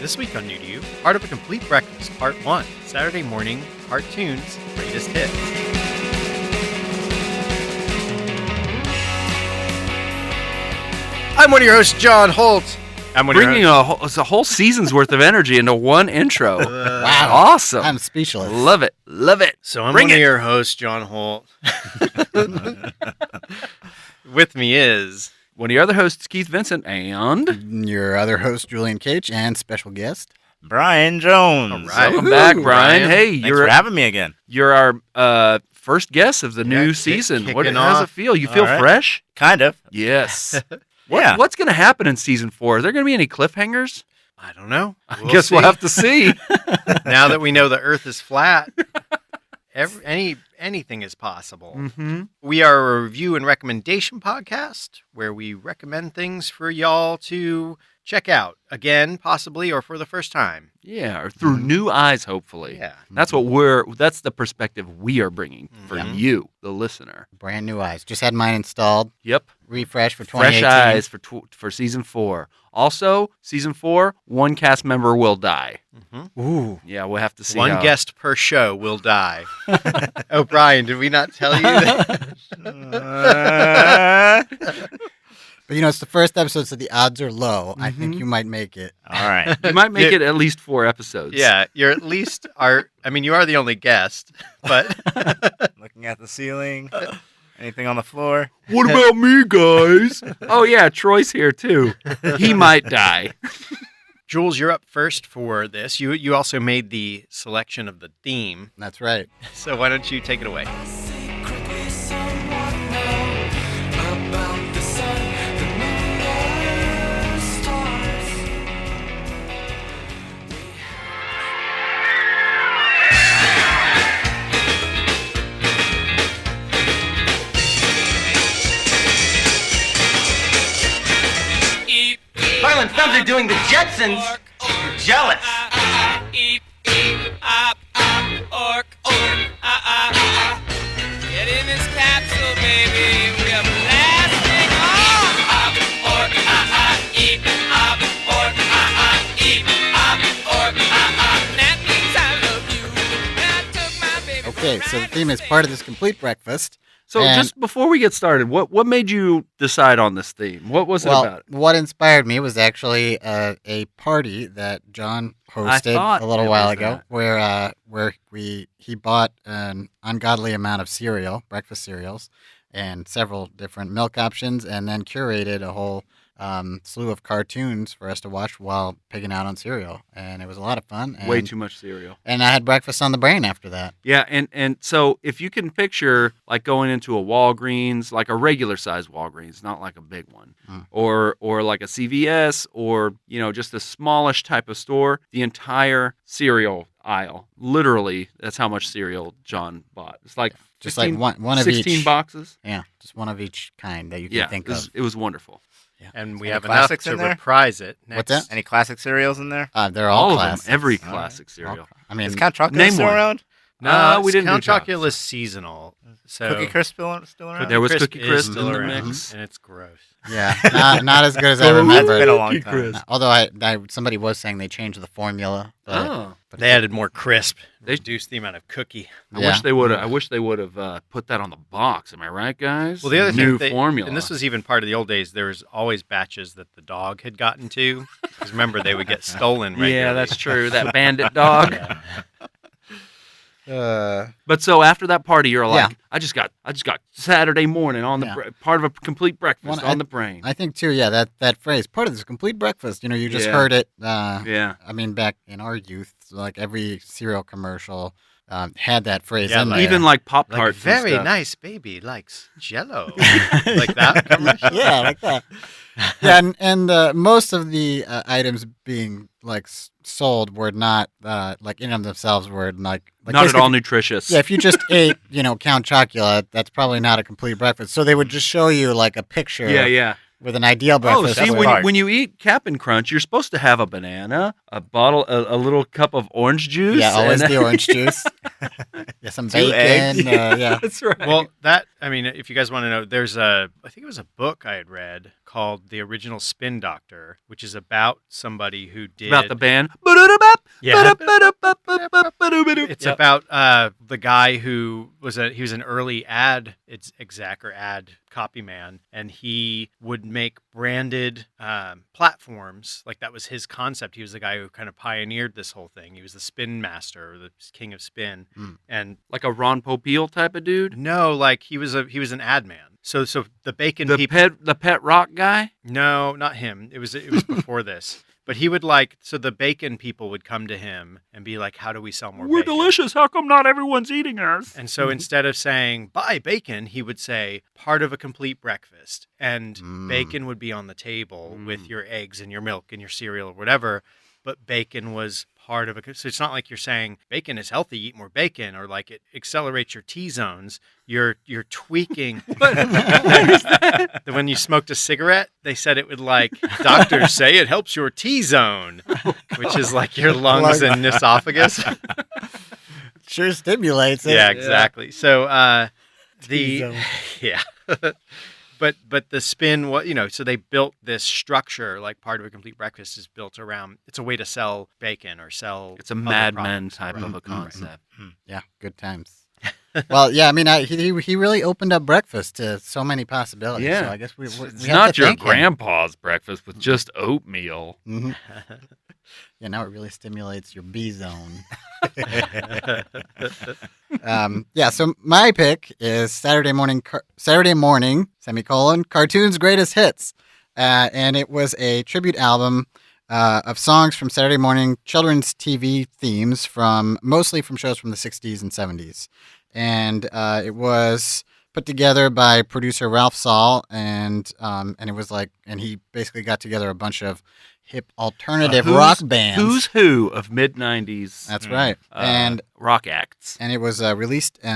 This week on New to You, Part of a Complete Breakfast, Part 1, Saturday morning cartoons, greatest hits. I'm one of your hosts, John Holt. I'm one Bringing a whole season's worth of energy into one intro. Wow. Awesome. I'm speechless. Love it. Love it. So I'm Bring one it. of your hosts, John Holt. With me is... One of your other hosts, Keith Vincent, and... Your other host, Julian Cage, and special guest. Brian Jones. All right. Welcome back, Brian. Brian. Hey, Thanks for having me again. you're our first guest of the new season. How kicking does off. it feel? You feel All right. fresh? Kind of. Yes. Yeah. What's going to happen in season 4? Are there going to be any cliffhangers? I don't know. I guess we'll have to see. Now that we know the Earth is flat, anything is possible. Mm-hmm. We are a review and recommendation podcast where we recommend things for y'all to check out again, possibly, or for the first time. Yeah, or through new eyes, hopefully. Yeah. That's the perspective we are bringing for Yeah. you, the listener. Brand new eyes. Just had mine installed. Yep. Refresh for 2018. Fresh eyes for season 4. Also, season 4, one cast member will die. Mm-hmm. Ooh. Yeah, we'll have to see. One how. guest per show will die. Oh, Brian, did we not tell you that? But it's the first episode, so the odds are low. I Mhm. think you might make it. All right. You might make it at least 4 episodes. Yeah, you're at least you are the only guest, but Looking at the ceiling. Anything on the floor? What about me, guys? Oh yeah, Troy's here too. He might die. Jules, you're up first for this. You also made the selection of the theme, That's right. so why don't you take it away? Secretly somewhat know about the sun, the moon, and stars. Violent Femmes are doing the Jetsons. You're jealous. Get in this capsule, baby. We're blasting off. That means I love you. I took my baby Okay, so the theme is part of this complete breakfast. So And- just before we get started, what made you decide on this theme? What was it Well, about? what inspired me was actually a party that John hosted thought a little it while was ago, that. where he bought an ungodly amount of cereal, breakfast cereals, and several different milk options, and then curated a whole slew of cartoons for us to watch while pigging out on cereal, and it was a lot of fun. And, Way too much cereal. And I had breakfast on the brain after that. Yeah, and so if you can picture like going into a Walgreens, like a regular size Walgreens, not like a big one, or like a CVS, or just a smallish type of store, the entire cereal aisle, literally, that's how much cereal John bought. It's like Just 16 like one of 16 each. boxes. Yeah, just one of each kind that you can Yeah, think it of. was wonderful. And we Any have enough classics to in there? reprise it. Next. What's that? Any classic cereals in there? They're all All of classics. them, every All classic All cereal. cla- I mean, Is Count Chocula name still one. around? No, we didn't Count do Chocula. Chocula is seasonal. So Cookie Crisp still around? There was Crisp Cookie is Crisp still in the around, mix. and it's gross. yeah, not as good as I It's remember. been a long time. Although somebody was saying they changed the formula. But, Oh, They added more crisp. They- reduced the amount of cookie. I Yeah. wish they would have put that on the box. Am I right, guys? Well, the other new thing, formula, and this was even part of the old days. There was always batches that the dog had gotten to. Because remember, they would get stolen regularly. yeah, that's true. That bandit dog. Yeah. But so after that party, you're like, Yeah. I just got Saturday morning on the Yeah. part of a complete breakfast One- on the brain. I think too, yeah, that phrase, part of this complete breakfast. You just Yeah. heard it. Yeah, I mean, back in our youth, like every cereal commercial had that phrase Yeah, in like- there. even like Pop Like Tarts. very nice baby likes Jello, like that commercial. yeah, like that. Yeah, and most of the items being like sold were not like in and of themselves were like Not at basically- all nutritious. Yeah, if you just ate, Count Chocula, that's probably not a complete breakfast. So they would just show you like a picture. yeah. with an ideal Oh, breakfast. see, where- hard. when you eat Cap'n Crunch, you're supposed to have a banana, a bottle, a little cup of orange juice. yeah, always and- the orange juice. Yeah, some 2 bacon. eggs. Yeah. That's right. Well, I mean, if you guys want to know, I think it was a book I had read called The Original Spin Doctor, which is about somebody who did. about the band. Yeah. It's It's about the guy who was an early ad exec or ad copy man, and he would make branded platforms. Like that was his concept. He was the guy who kind of pioneered this whole thing. He was the spin master, or the king of spin, and like a Ron Popeil type of dude. no, like he was an ad man. So the bacon The people. pet rock guy. No, not him. It was before this. But he would so the bacon people would come to him and be like, "How do we sell more bacon?" How come not everyone's eating us? And so instead of saying buy bacon, he would say part of a complete breakfast. And bacon would be on the table with your eggs and your milk and your cereal or whatever. But bacon was part of it. So it's not like you're saying bacon is healthy, eat more bacon, or like it accelerates your T zones. You're tweaking. When you smoked a cigarette, they said it would doctors say it helps your T zone, which is like your lungs and esophagus. Sure stimulates it. Yeah, exactly. So T-zone. yeah. But the spin, so they built this structure, like part of a complete breakfast is built around, it's a way to sell bacon or sell. It's a other Mad Men products. type Right. of a concept. Yeah, good times. Well, yeah, I mean, he really opened up breakfast to so many possibilities. Yeah. So I guess we It's have not to your thank him. grandpa's breakfast with just oatmeal. Mhm. Yeah, now it really stimulates your B zone. Yeah, so my pick is Saturday morning, cartoons greatest hits. And it was a tribute album of songs from Saturday morning children's TV themes mostly from shows from the 60s and 70s. And it was put together by producer Ralph Saul, and it was and he basically got together a bunch of hip alternative rock bands. Who's who of mid '90s? That's right. And rock acts. it was released in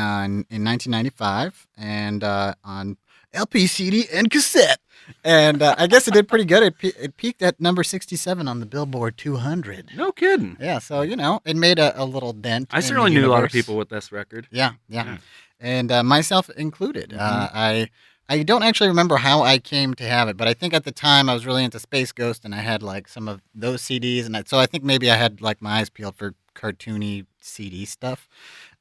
1995 and on LP, CD, and cassette. And I guess it did pretty good. It peaked at number 67 on the Billboard 200. No kidding. Yeah, so it made a little dent. I in certainly the knew a lot of universe. people with this record. Yeah. And myself included. I don't actually remember how I came to have it, but I think at the time I was really into Space Ghost, and I had some of those CDs, and so I think maybe I had my eyes peeled for cartoony CD stuff.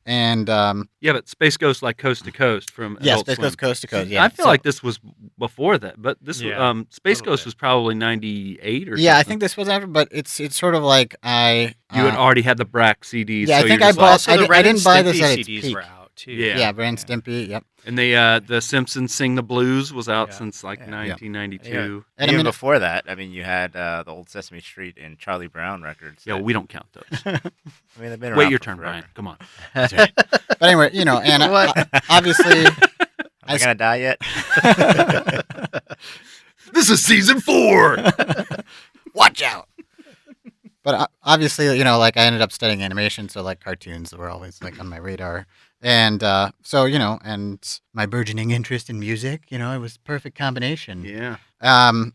And Yeah, but Space Ghost like Coast to Coast from yeah, Adult Space Swim. Ghost Coast to Coast. Yeah, I feel like this was before that, but this Yeah, Space little Ghost bit. was probably 98 or yeah, I something. think this was after, but it's sort of like You had already had the Brack CDs. Yeah, I so think you're I just bought- Also, I the di- Ren I didn't and buy this Stimpy at its CDs peak. were out too. Yeah. Ren and Stimpy. Yep. And the Simpsons Sing the Blues was out Yeah. since like Yeah. 1992. And Even I mean, before that, I mean, you had the old Sesame Street and Charlie Brown records. Yeah, that- we don't count those. I mean, they've been around Wait your for turn, forever. Brian. Come on. but anyway, and obviously, Am I gonna die yet? This is season 4. watch out. But obviously, I ended up studying animation, so cartoons were always on my radar. And so, and my burgeoning interest in music, it was a perfect combination. Yeah. And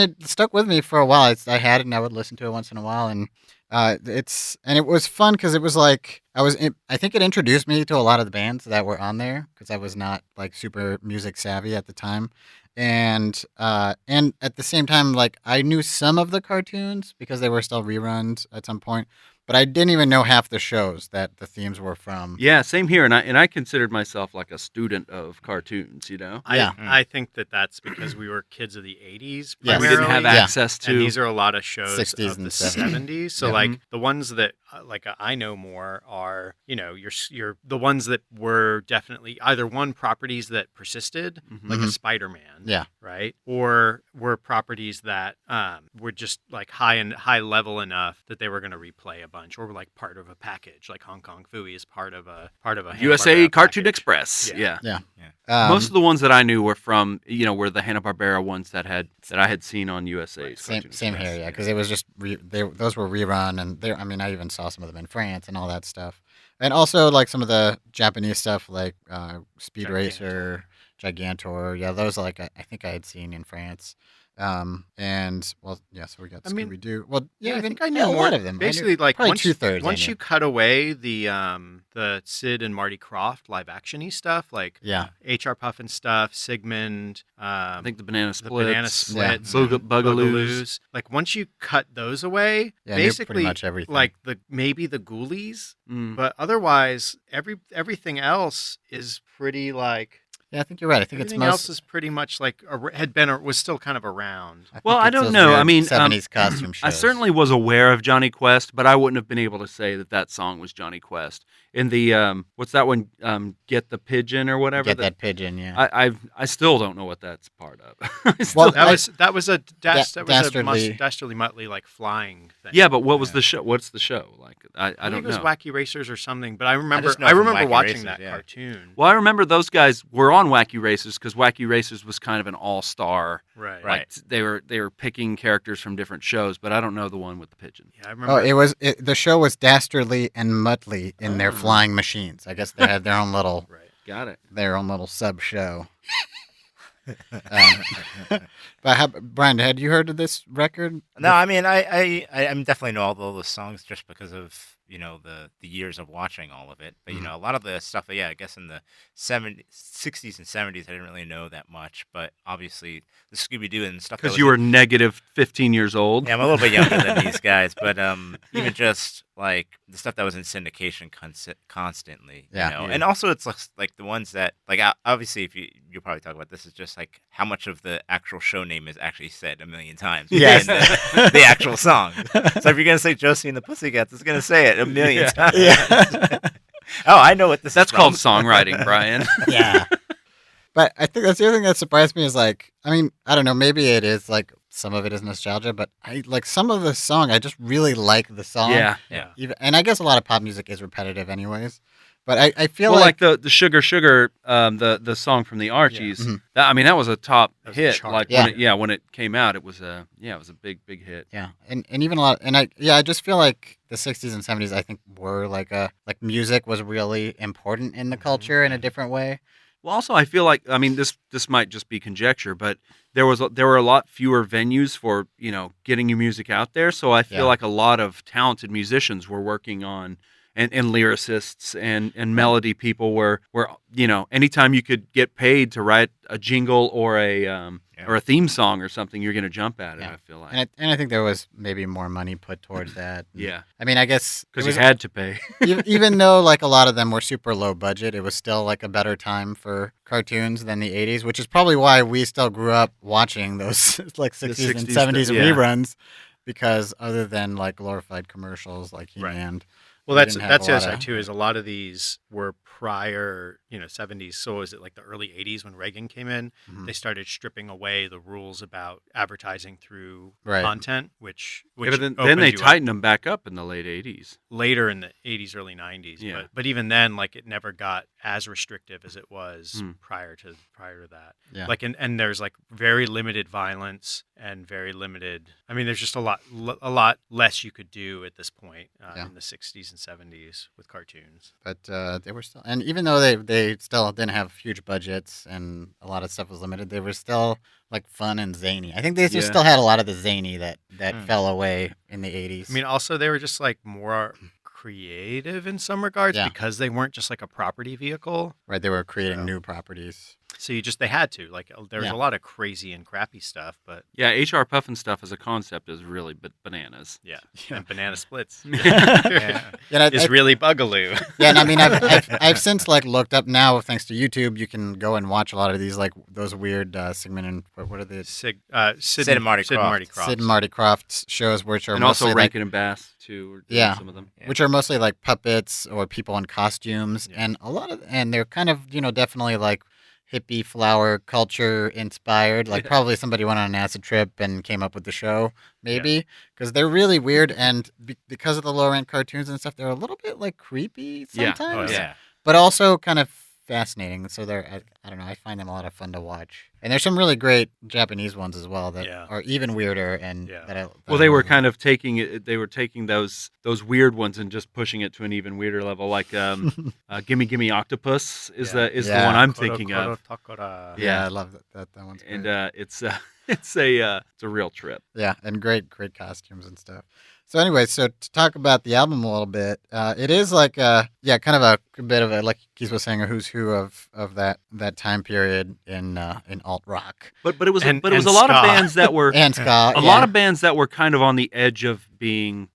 it stuck with me for a while. I had it, and I would listen to it once in a while, and it was fun because it was I think it introduced me to a lot of the bands that were on there because I was not super music savvy at the time. And at the same time, I knew some of the cartoons because they were still reruns at some point, but I didn't even know half the shows that the themes were from. Yeah, same here. And I considered myself like a student of cartoons, Yeah. I think that's because we were kids of the 80s. Yeah. We didn't have primarily, access to. and these are a lot of shows 60s of and the 70s. 70s. So Yeah. the ones that I know more are you're the ones that were definitely either one properties that persisted like a Spider-Man, Yeah. right, or were properties that were just high level enough that they were going to replay a bunch, or were part of a package, like Hong Kong Phooey is part of a USA Hanna-Barbera Cartoon package. Express. Yeah. Yeah. Most Most of the ones that I knew were from, were the Hanna-Barbera ones that I had seen on USA's. same here, yeah, because it was just those were rerun, and I even saw some of them in France and all that stuff, and also some of the Japanese stuff like Speed Gigantor. Racer, Gigantor. Yeah, those are like I think I had seen in France. And well, yeah, so we got I mean, Scooby Doo. Well, yeah, I even think I knew a more. lot of them. I knew Basically, like probably once 2/3. I once knew. you cut away the Sid and Marty Krofft live actiony stuff, like Yeah. HR Puffin stuff, Sigmund, I think the Banana the Splits, Banana Splits, and Bugaloos. Like once you cut those away, Yeah, I knew basically pretty much everything. like maybe the Ghoulies, Mm. but otherwise everything else is pretty like. Yeah, I think you're right. I think it's Everything most. else is pretty much like had been or was still kind of around. Well, I think it's don't those know. I weird mean, 70s costume shows. I certainly was aware of Johnny Quest, but I wouldn't have been able to say that song was Johnny Quest. In the what's that one? Get the Pigeon or whatever. Get that pigeon. Yeah. I still don't know what that's part of. I still- Well, That was a Dastardly- dastardly Muttley like flying thing. yeah, but what was the show? What's the show? Like I I don't think it was know. Wacky Racers or something. But I remember just know from Wacky watching Racers, that yeah. cartoon. Well, I remember those guys were on Wacky Racers because Wacky Racers was kind of an all-star. Right. Like they were picking characters from different shows, but I don't know the one with the pigeon. Yeah, I remember. The show was Dastardly and Muttley in their flying machines. I guess they had their own little Got it. sub show. But Brian, had you heard of this record? No, I mean, I'm definitely know all those songs just because of the years of watching all of it. But a lot of the stuff, yeah, I guess in the 60s and 70s, I didn't really know that much. But obviously, the Scooby Doo and stuff. Because you were negative 15 years old. Yeah, I'm a little bit younger than these guys, but even just like the stuff that was in syndication constantly, Yeah. and also it's like the ones that like obviously if you'll probably talk about this is just like how much of the actual show name is actually said a million times Yes. in the actual song. So if you're gonna say Josie and the Pussycats, it's gonna say it a million times. Yeah. Oh, I know what this That's is called from. songwriting, Brian. Yeah. But I think that's the other thing that surprised me is like, I mean, I don't know, maybe it is like some of it is nostalgia, but I like some of the song. I just really like the song. Yeah. And I guess a lot of pop music is repetitive, anyways. But I feel Well, like like the Sugar Sugar, the song from the Archies. Mhm. That was a top That was a hit. chart. Like when it came out, it was a big hit. yeah, and even a lot, and I just feel like the 60s and 70s I think were like music was really important in the culture in a different way. Well, also I feel like this might just be conjecture, but there were a lot fewer venues for getting your music out there. So I feel Yeah. like a lot of talented musicians were working on. And lyricists and melody people were anytime you could get paid to write a jingle or a theme song or something, you're gonna jump at it. Yeah. I feel like And I think there was maybe more money put towards that. yeah, I mean, I guess because it you was- had to pay. even though like a lot of them were super low budget, it was still like a better time for cartoons than the 80s, which is probably why we still grew up watching those like 60s, and 60s 70s yeah. reruns, because other than like glorified commercials like He-Man. Well, we that's didn't have that's a the lot other side of- too. Is a lot of these were prior, 70s. So is it like the early 80s when Reagan came in? Mhm. They started stripping away the rules about advertising through Right. content, which Yeah, but then opens they you up tightened them back up in the late '80s. later in the 80s, early 90s. Yeah. But even then, like it never got as restrictive as it was Hmm. prior to that. Yeah. Like and there's like very limited violence and very limited. I mean, there's just a lot less you could do at this point Yeah. in the 60s and 70s with cartoons. But they were still, and even though they still didn't have huge budgets and a lot of stuff was limited, they were still like fun and zany. I think they just Yeah. still had a lot of the zany that Mm. fell away in the 80s. I mean, also they were just like more creative in some regards Yeah. because they weren't just like a property vehicle. right? They were creating Yeah. new properties. So they had to like there was Yeah. a lot of crazy and crappy stuff, but Yeah, HR Puffin stuff as a concept is really bananas. yeah, and banana splits Yeah. Yeah, is really bugaloo. yeah, and I mean, I've since like looked up now thanks to YouTube. You can go and watch a lot of these like those weird Sigmund and what are the Sid and Marty Krofft. Sid and Marty Krofft shows, which are And also mostly like, Rankin and Bass too. Were doing Yeah. some of them. Yeah. which are mostly like puppets or people in costumes, Yeah. and and they're kind of definitely like hippie flower culture inspired. Like Yeah. probably somebody went on an acid trip and came up with the show, maybe because they're really weird, and because of the low rent cartoons and stuff, they're a little bit like creepy Yeah. sometimes. Oh yeah. But also kind of fascinating. So I don't know, I find them a lot of fun to watch. And there's some really great Japanese ones as well that Yeah. are even weirder and Yeah. that I Well, they were love. kind of taking it. They were taking those weird ones and just pushing it to an even weirder level. Like Gimme Gimme Octopus is Yeah. the Yeah. one I'm Koro thinking Koro of. Takara. Yeah, I love that one's great. And it's a real trip. Yeah, and great costumes and stuff. So anyway, so to talk about the album a little bit, it is like kind of a bit of a, like Keith was saying, a who's who of that time period in alt rock But it was And- but it was and a lot of ska. bands that were and ska. a lot of bands that were kind of on the edge of being,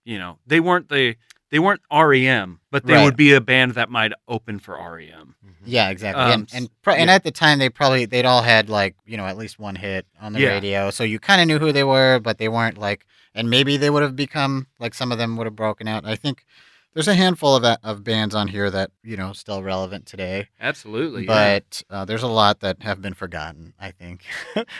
they weren't REM, but they Right. would be a band that might open for REM. Yeah, exactly. Um, And at the time they'd all had like, at least one hit on the Yeah. radio. So you kind of knew who they were, but they weren't like, and maybe they would have become like, some of them would have broken out. I think there's a handful of bands on here that, still relevant today. Absolutely. yeah. But there's a lot that have been forgotten, I think,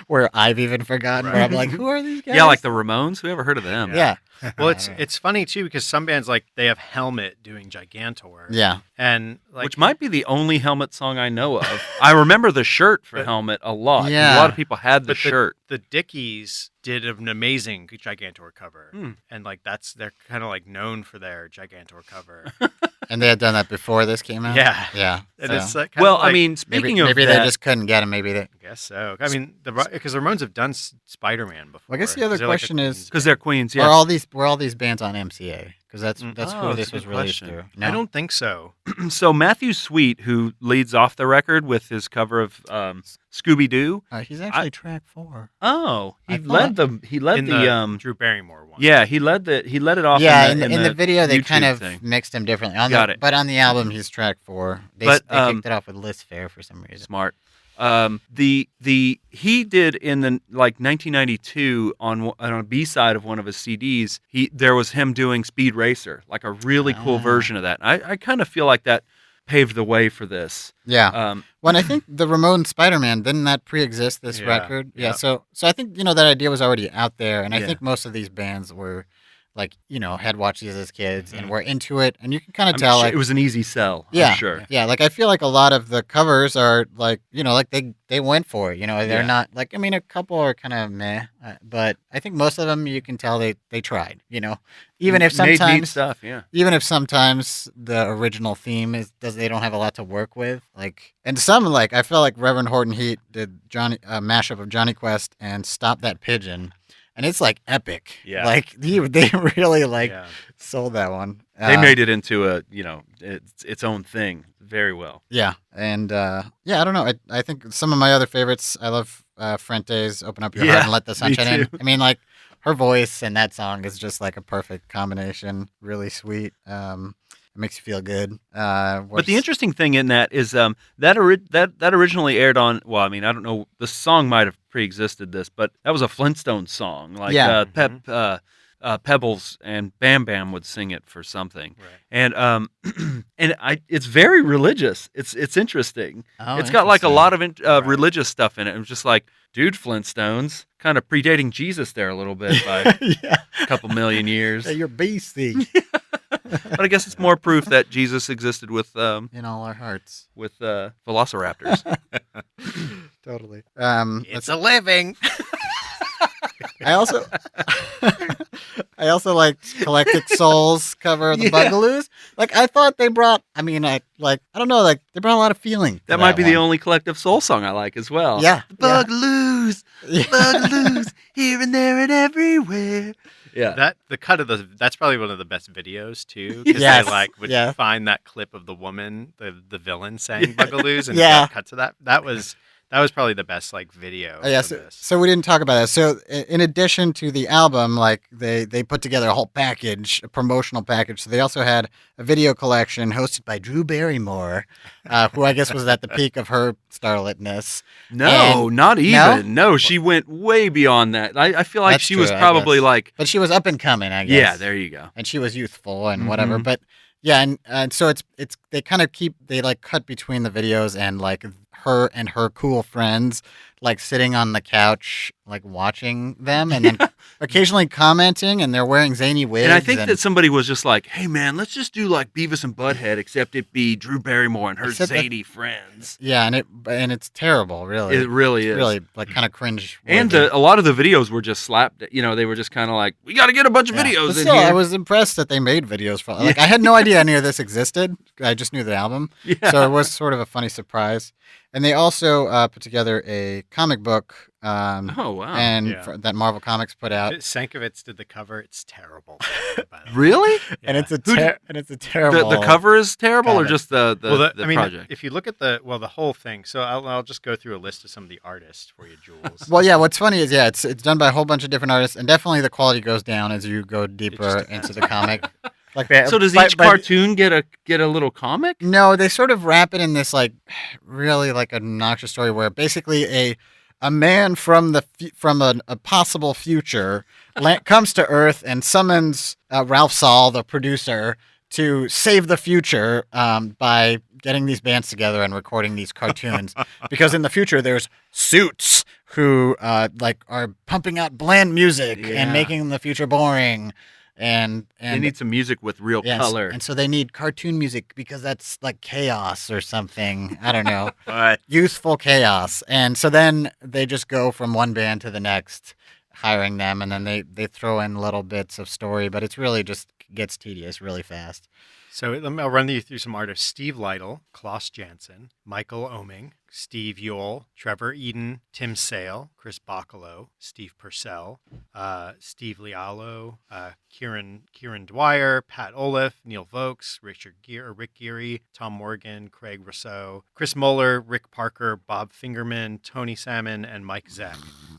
where I've even forgotten, where I'm like, who are these guys? Yeah, like the Ramones. Who ever heard of them? Yeah. Well, I it's don't know. it's funny too because some bands like they have Helmet doing Gigantor. Yeah. And like Which might be the only Helmet song I know of. I remember the shirt for But- Helmet a lot. 'cause Yeah. A lot of people had the But shirt. the Dickies did an amazing Gigantor cover. Hmm. And like they're kind of like known for their Gigantor cover. And they had done that before this came out? Yeah. Yeah. And so it's kind Well, of like, I mean, maybe speaking of maybe that, they just couldn't get him. Maybe they. I guess so. I mean, because the Ramones have done Spider-Man before. Well, I guess the other 'cause they're like a question is- Queens because band. they're Queens, Were yeah. all these bands on MCA? Because that's Oh, who that's this a was good released question. through. I No? don't think so. So Matthew Sweet, who leads off the record with his cover of Scooby Doo. He's actually track 4. Oh, I he led In the Drew Barrymore one. yeah, he led it off. Yeah, in the video they kind YouTube of thing. mixed him differently. Got it. But on the album he's track 4. They But, kicked it off with Liz Fair for some reason. Smart. He did in the 1992 on a B side of one of his CDs. There was him doing Speed Racer, like a really cool Ah. version of that. I kind of feel like that paved the way for this. Yeah. When I think the Ramones Spider-Man, didn't that pre-exist this Yeah, record? Yeah. yeah. So I think that idea was already out there, and I Yeah. think most of these bands were like had watched these as kids and were into it, and you can kind of tell like it was an easy sell. yeah, I'm sure. yeah. Like I feel like a lot of the covers are like like they went for it. They're Yeah. not like, I mean, a couple are kind of meh, but I think most of them you can tell they tried. Even if Made neat sometimes stuff, yeah. even if sometimes the original theme they don't have a lot to work with, like, and some, like, I feel like Reverend Horton Heat did a mashup of Johnny Quest and Stop That Pigeon, and it's like epic. Yeah. Like they really like Yeah. sold that one. They made it into its own thing very well. Yeah, and I don't know. I think some of my other favorites. I love Frente's "Open Up Your Yeah, Heart and Let the me Sunshine In." too. I mean, like, her voice and that song is just like a perfect combination. Really sweet. It makes you feel good. But the interesting thing in that is that originally aired on. Well, I mean, I don't know. The song might have pre-existed this, but that was a Flintstones song. Like Yeah. Pebbles and Bam Bam would sing it for something, Right. and it's very religious. It's interesting. Oh, It's got like a interesting. lot of Right. religious stuff in it. It was just like, dude, Flintstones, kind of predating Jesus there a little bit by yeah, a couple million years. you're beastie But I guess it's more proof that Jesus existed with in all our hearts. velociraptors. Totally. It's a living. I also I also liked Collectic Souls cover of the Yeah. Bugaloos. Like, I thought they brought. I mean, I don't know. Like, they brought a lot of feeling. to That might be the one. only Collective Soul song I like as well. Yeah. Bugaloos, Yeah. Bugaloos, here and there and everywhere. Yeah. That's probably one of the best videos too. Because Yes, they would yeah. find that clip of the woman, the villain saying Bugaloos, and Yeah. cut to that. That was probably the best video. Oh, yeah, of so, this. so we didn't talk about that. So in addition to the album, like they put together a whole package, a promotional package. So they also had a video collection hosted by Drew Barrymore, who I guess was at the peak of her starletness. No, And- not No? even. No, she went way beyond that. I feel like That's she was true, I probably guess. like, But she was up and coming, I guess. yeah, there you go. And she was youthful and whatever. Mhm. But yeah, and so it's they kind of they like cut between the videos and like her and her cool friends like sitting on the couch, like watching them, and then occasionally commenting, and they're wearing zany wigs. And I think that somebody was just like, "Hey, man, let's just do like Beavis and Butthead, except it be Drew Barrymore and her Except that- zany friends." yeah, and it's terrible, really. It really is. Really like kind of cringe. And a lot of the videos were just slapped. You know, they were just kind of like, "We got to get a bunch of videos But in still, here." I was impressed that they made videos for. Like, I had no idea any of this existed. I just knew the album, Yeah. so it was sort of a funny surprise. And they also put together a comic book. Oh wow! Yeah. That Marvel Comics put out. Sankovitz did the cover. It's terrible. by the way. Really? And Yeah. it's a terrible. The cover is terrible, or comic. just the I mean, project? if you look at the whole thing. So I'll just go through a list of some of the artists for you, Jules. Well, yeah. What's funny is, it's done by a whole bunch of different artists, and definitely the quality goes down as you go deeper into the comic. Like So does each cartoon get a little comic? No, they sort of wrap it in this like really like obnoxious story where basically a man from a possible future comes to Earth and summons Ralph Saul, the producer, to save the future by getting these bands together and recording these cartoons. Because in the future, there's suits who like are pumping out bland music Yeah. and making the future boring. And They need some music with real yes, color. and so they need cartoon music because that's like chaos or something. I don't know. But Youthful chaos. And so then they just go from one band to the next, hiring them, and then they throw in little bits of story, but it's really just gets tedious really fast. So I'll run you through some artists: Steve Lytle, Klaus Janson, Michael Oming, Steve Yule, Trevor Eden, Tim Sale, Chris Bacalo, Steve Purcell, Steve Lialo, Kieran Dwyer, Pat Olaf, Neil Vokes, Rick Geary, Tom Morgan, Craig Rousseau, Chris Muller, Rick Parker, Bob Fingerman, Tony Salmon, and Mike Zeck.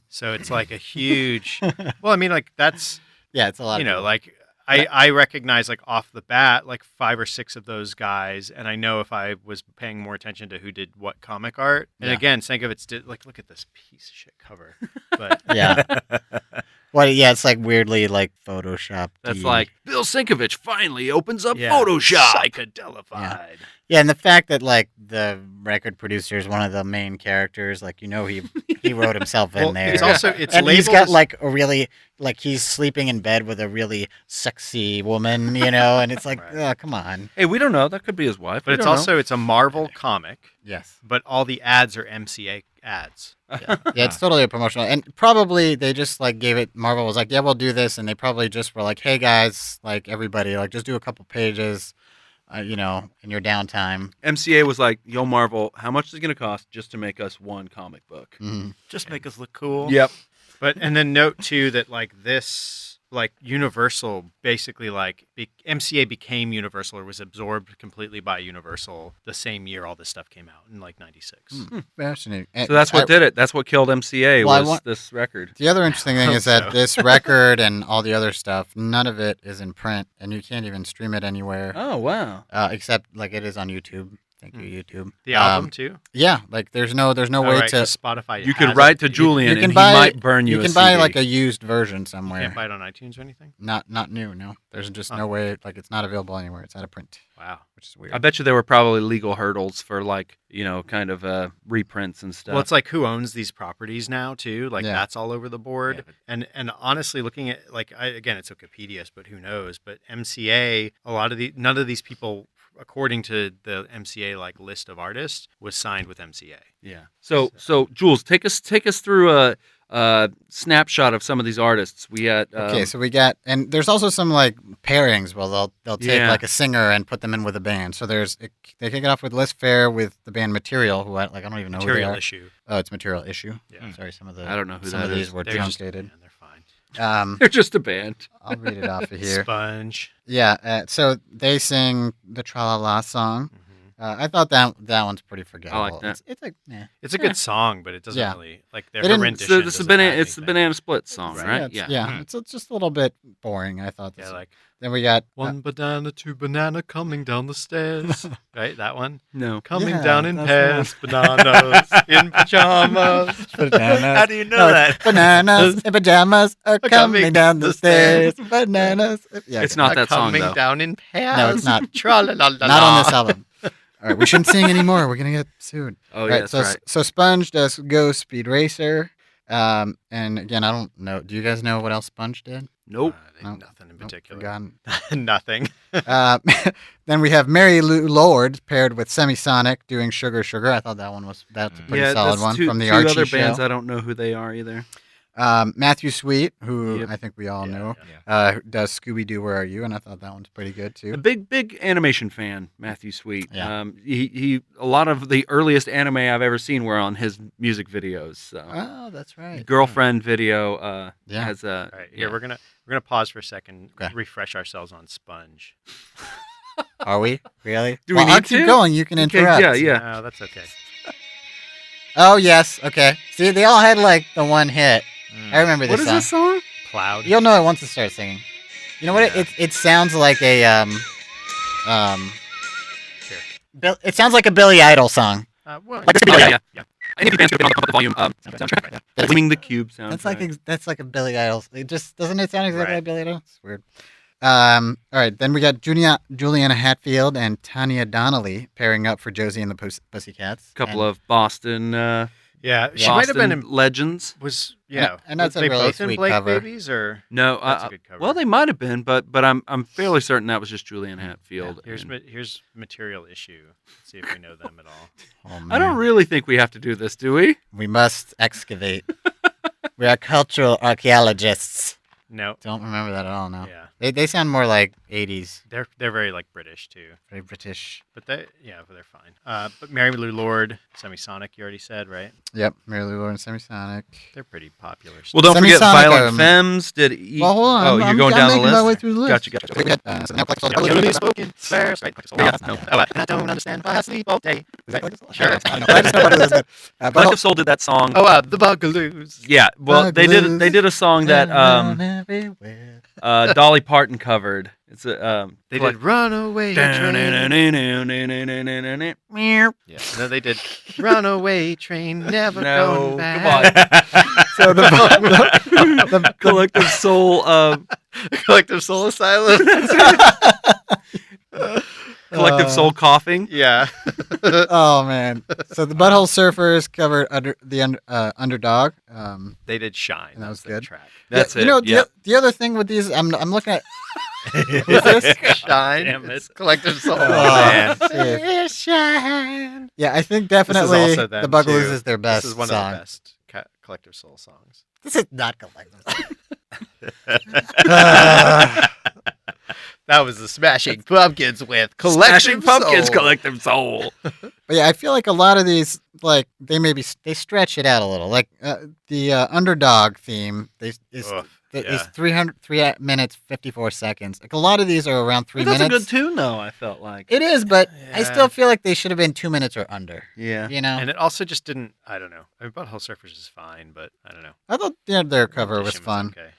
So it's like a huge. Well, I mean, like that's Yeah, it's a lot. you of know people. like. I recognize like off the bat like 5 or 6 of those guys, and I know if I was paying more attention to who did what comic art. And Yeah. again, Sankovitz did like look at this piece of shit cover. But Yeah. Well, yeah, it's like weirdly like Photoshop. That's like Bill Sienkiewicz finally opens up yeah, Photoshop. psychedelified. Yeah, and the fact that like the record producer is one of the main characters, like he wrote himself in Well, there. it's also it's and he's labeled got like a really like he's sleeping in bed with a really sexy woman, and it's like, Right. oh, come on. Hey, we don't know. That could be his wife. but We it's don't know. also it's a Marvel comic, Yes. but all the ads are MCA ads. Yeah, it's totally a promotional, and probably they just like gave it. Marvel was like, yeah, we'll do this, and they probably just were like, hey guys, like everybody, like just do a couple pages, in your downtime. MCA was like, "Yo, Marvel, how much is it going to cost just to make us one comic book?" Mhm. just make us look cool. Yep. But and then note too that like this like Universal basically like MCA became Universal or was absorbed completely by Universal the same year all this stuff came out in like 96. Fascinating. So that's what did it. That's what killed MCA Well, I was want- this record. The other interesting thing hope is that so. this record and all the other stuff, none of it is in print, and you can't even stream it anywhere, Oh wow. except like it is on YouTube. Thank you, YouTube. The album too. Yeah, like there's no Oh, way right, to. 'cause Spotify. You could has write it. to You Julian can and buy- he might burn you. You can a buy CD. like a used version You somewhere. can't buy it on iTunes or anything. Not new. No, there's just no way. Like it's not available anywhere. It's out of print, Wow. which is weird. I bet you there were probably legal hurdles for like kind of reprints and stuff. Well, it's like who owns these properties now too. Like Yeah. that's all over the board. Yeah, but- And honestly, looking at like again, it's Wikipedia, but who knows? But MCA, none of these people, according to the MCA like list of artists, was signed with MCA. yeah. So Jules, take us through a snapshot of some of these artists. We got Okay, so we got, and there's also some like pairings. Well, they'll take Yeah. like a singer and put them in with a band. So they kick it off with Liz Fair with the band Material, who I don't even know who they Material are. issue. Oh, it's Material Issue. Yeah. Sorry, some of the I don't know who some that of these is. were They're just- truncated. man, they're fine. they're just a band. I'll read it off of here. Sponge. Yeah, so they sing the Tra La La song. Mhm. I thought that one's pretty forgettable. I like that. It's like, eh. It's a good song, but it doesn't Yeah. really like their They didn't- rendition. So this is doesn't banana. have It's the anything. Banana Split song, right? Yeah, it's just a little bit boring. I thought. Yeah, like Then we got one banana, two banana coming down the stairs. Right, that one. No. Coming Yeah, down in that's pairs, bananas in pajamas. bananas. How do you know that? Bananas in pajamas are coming Coming down the the stairs. Bananas. Yeah, It's not that song coming though. down in pairs. No, it's not. Tra-la-la-la-la. Not on this album. All right, we shouldn't sing anymore. We're gonna get sued. Oh, All yeah, right, that's so right. so Sponge does Go Speed Racer. And again, I don't know. Do you guys know what else Sponge did? Nope. They Nope. nothing in Nope, particular. forgotten. Nothing. Then we have Mary Lou Lord paired with Semisonic doing Sugar Sugar. I thought that's a pretty solid that's one two, from the two Archie other show. bands. I don't know who they are either. Matthew Sweet, who Yep. I think we all Yeah, know, yeah. who does Scooby Doo Where Are You? And I thought that one's pretty good too. A big animation fan, Matthew Sweet. Yeah. He a lot of the earliest anime I've ever seen were on his music videos. So Oh, that's right. Girlfriend video Yeah. has a. All right, here yeah. we're gonna pause for a second, Okay. refresh ourselves on Sponge. Are we really? Do we Well, I'll need keep to? going. You can Okay, interrupt. yeah. No, that's okay. Oh yes. Okay. See, they all had like the one hit. I remember What this is song. this song? Cloud. You'll know it once it starts singing. You know what? Yeah. It sounds like a Here. It sounds like a Billy Idol song. Well, Like this could be yeah. Any of you bands could put the volume soundtrack, yeah. Gleaming the Cube soundtrack. That's like a Billy Idol. It just doesn't it sound exactly Right. like Billy Idol? It's weird. All right, then we got Juliana Hatfield and Tanya Donnelly pairing up for Josie and the Pussycats. couple of Boston Yeah, she might have been in. legends. Was yeah, and that's was a they really both in sweet Blake cover. Babies or No, That's a good cover. well, they might have been, but I'm fairly certain that was just Julian Hatfield. here's and- here's material issue. Let's see if we know them at all. Oh, I don't man. really think we have to do this, do we? We must excavate. We are cultural archaeologists. No, Don't remember that at all now. yeah, They sound more like 80s, they're very like British too, very British. but they're fine. But Mary Lou Lord, Semisonic, you already said, right? Yep, Mary Lou Lord and Semisonic. They're pretty popular. Well, don't forget Semisonic, Violent Femmes did. Well, hold on. Oh, you're going down the making list. my way through the list. Gotcha. So now Collective Soul- Clearly spoken swears, right? Yeah, No. no. Oh, and I don't understand why I sleep all day. Is that Collective Soul? Sure. I don't know. I just know what it is, but Collective Soul did that song. The Bugaloos. Yeah, well, they did a song that everywhere. Dolly Parton covered. It's a They did Runaway Train. No, Yeah. No, they did Runaway Train, never No, going back. come on. So the Collective Soul. Collective Soul Asylum. Collective Soul coughing. Yeah. oh man. So the Butthole Surfers covered Underdog. They did Shine. And that was their good. Track. That's You it. know, yeah. the other thing with these, I'm looking at. Shine. Damn it. It's Collective Soul. Oh, man. shit. Shine. Yeah, I think This is definitely also them, the Bugaloos too. is their best This is one song. of the best Collective Soul songs. This is not Collective Soul. That was the Smashing Pumpkins with Smashing Collective Pumpkins, Soul. Collective Soul. But yeah, I feel like a lot of these, like they stretch it out a little. Like the Underdog theme, is Ugh, 3 minutes 54 seconds. Like a lot of these are around 3 That's minutes. a good tune, though. I felt like. It is, but I Yeah. still feel like they should have been 2 minutes or under. Yeah. You know, And it also just didn't. I don't know. I mean, Butthole Surfers is fine, but I don't know. I thought their cover was Rendition fun. okay.